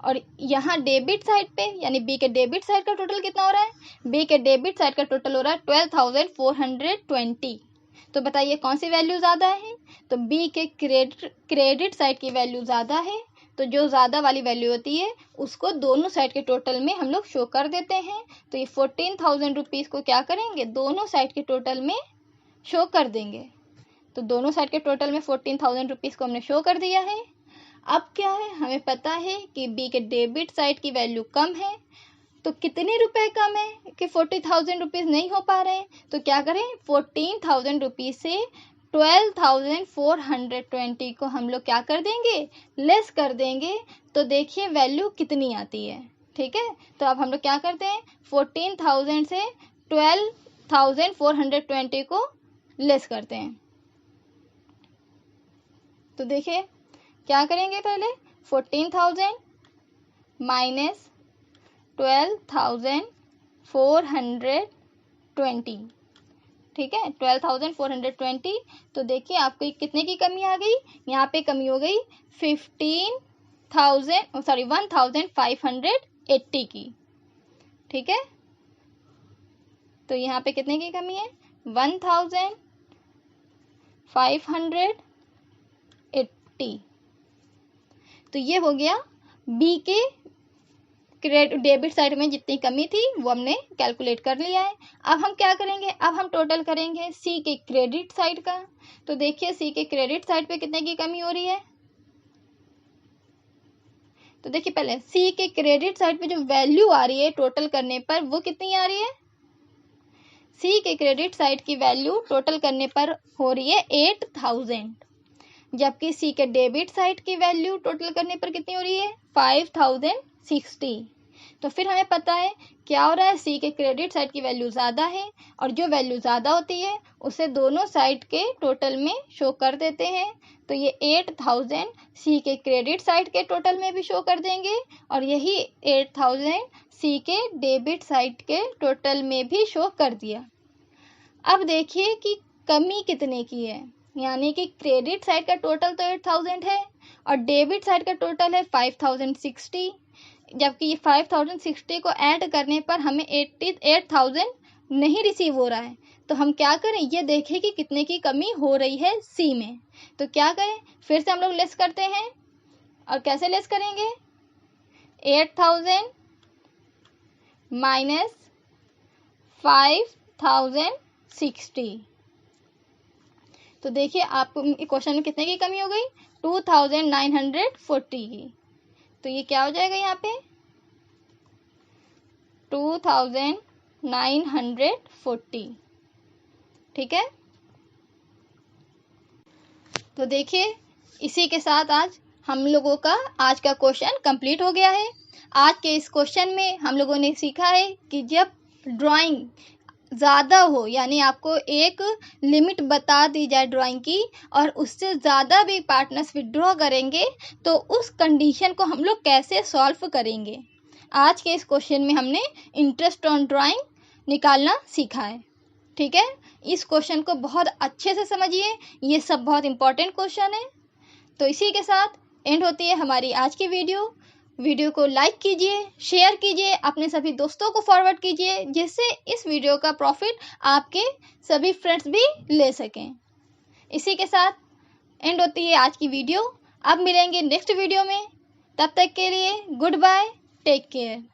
और यहाँ डेबिट साइड पे यानी बी के डेबिट साइड का टोटल कितना हो रहा है, बी के डेबिट साइड का टोटल हो रहा है 12,420। तो बताइए कौन सी वैल्यू ज़्यादा है, तो बी के क्रेडिट साइड की वैल्यू ज़्यादा है। तो जो ज़्यादा वाली वैल्यू होती है उसको दोनों साइड के टोटल में हम लोग शो कर देते हैं। तो ये 14,000 रुपीज़ को क्या करेंगे, दोनों साइड के टोटल में शो कर देंगे। तो दोनों साइड के टोटल में 14,000 रुपीज़ को हमने शो कर दिया है। अब क्या है, हमें पता है कि बी के डेबिट साइड की वैल्यू कम है, तो कितने रुपए कम है कि 40,000 रुपीज़ नहीं हो पा रहे हैं, तो क्या करें, 14,000 रुपीज़ से 12,420 को हम लोग क्या कर देंगे, लेस कर देंगे। तो देखिए वैल्यू कितनी आती है। ठीक है, तो अब हम लोग क्या करते हैं, 14,000 से 12,420 को लेस करते हैं। तो देखिए क्या करेंगे, पहले 14,000 माइनस 12,420। ठीक है, 12,420। तो देखिए आपको कितने की कमी आ गई, यहाँ पे कमी हो गई 1,580 की। ठीक है, तो यहाँ पे कितने की कमी है, 1,580। तो ये हो गया बी के डेबिट साइड में जितनी कमी थी वो हमने कैलकुलेट कर लिया है। अब हम क्या करेंगे, अब हम टोटल करेंगे सी के क्रेडिट साइड का। तो देखिए सी के क्रेडिट साइड पे कितने की कमी हो रही है। तो देखिए पहले सी के क्रेडिट साइड पे जो वैल्यू आ रही है टोटल करने पर वो कितनी आ रही है। सी के क्रेडिट साइड की वैल्यू टोटल करने पर हो रही है 8000, जबकि सी के डेबिट साइड की वैल्यू टोटल करने पर कितनी हो रही है 5060। तो फिर हमें पता है क्या हो रहा है, सी के क्रेडिट साइड की वैल्यू ज़्यादा है और जो वैल्यू ज़्यादा होती है उसे दोनों साइड के टोटल में शो कर देते हैं। तो ये 8000 सी के क्रेडिट साइड के टोटल में भी शो कर देंगे और यही 8000 सी के डेबिट साइड के टोटल में भी शो कर दिया। अब देखिए कि कमी कितने की है, यानी कि क्रेडिट साइड का टोटल तो 8000 है और डेबिट साइड का टोटल है 5060, जबकि ये 5060 को ऐड करने पर हमें 8000 नहीं रिसीव हो रहा है। तो हम क्या करें, ये देखें कि कितने की कमी हो रही है सी में। तो क्या करें, फिर से हम लोग लेस करते हैं। और कैसे लेस करेंगे, 8000 माइनस 5060। तो देखिए आपको क्वेश्चन में कितने की कमी हो गई, 2940 की। तो ये क्या हो जाएगा यहाँ पे 2940। ठीक है। तो देखिए इसी के साथ आज हम लोगों का आज का क्वेश्चन कंप्लीट हो गया है। आज के इस क्वेश्चन में हम लोगों ने सीखा है कि जब ड्राइंग ज़्यादा हो, यानी आपको एक लिमिट बता दी जाए ड्राइंग की और उससे ज़्यादा भी पार्टनर्स विड्रॉ करेंगे तो उस कंडीशन को हम लोग कैसे सॉल्व करेंगे। आज के इस क्वेश्चन में हमने इंटरेस्ट ऑन ड्राइंग निकालना सीखा है। ठीक है, इस क्वेश्चन को बहुत अच्छे से समझिए, ये सब बहुत इंपॉर्टेंट क्वेश्चन है। तो इसी के साथ एंड होती है हमारी आज की वीडियो को लाइक कीजिए, शेयर कीजिए, अपने सभी दोस्तों को फॉरवर्ड कीजिए, जिससे इस वीडियो का प्रॉफिट आपके सभी फ्रेंड्स भी ले सकें। इसी के साथ एंड होती है आज की वीडियो। अब मिलेंगे नेक्स्ट वीडियो में, तब तक के लिए गुड बाय, टेक केयर।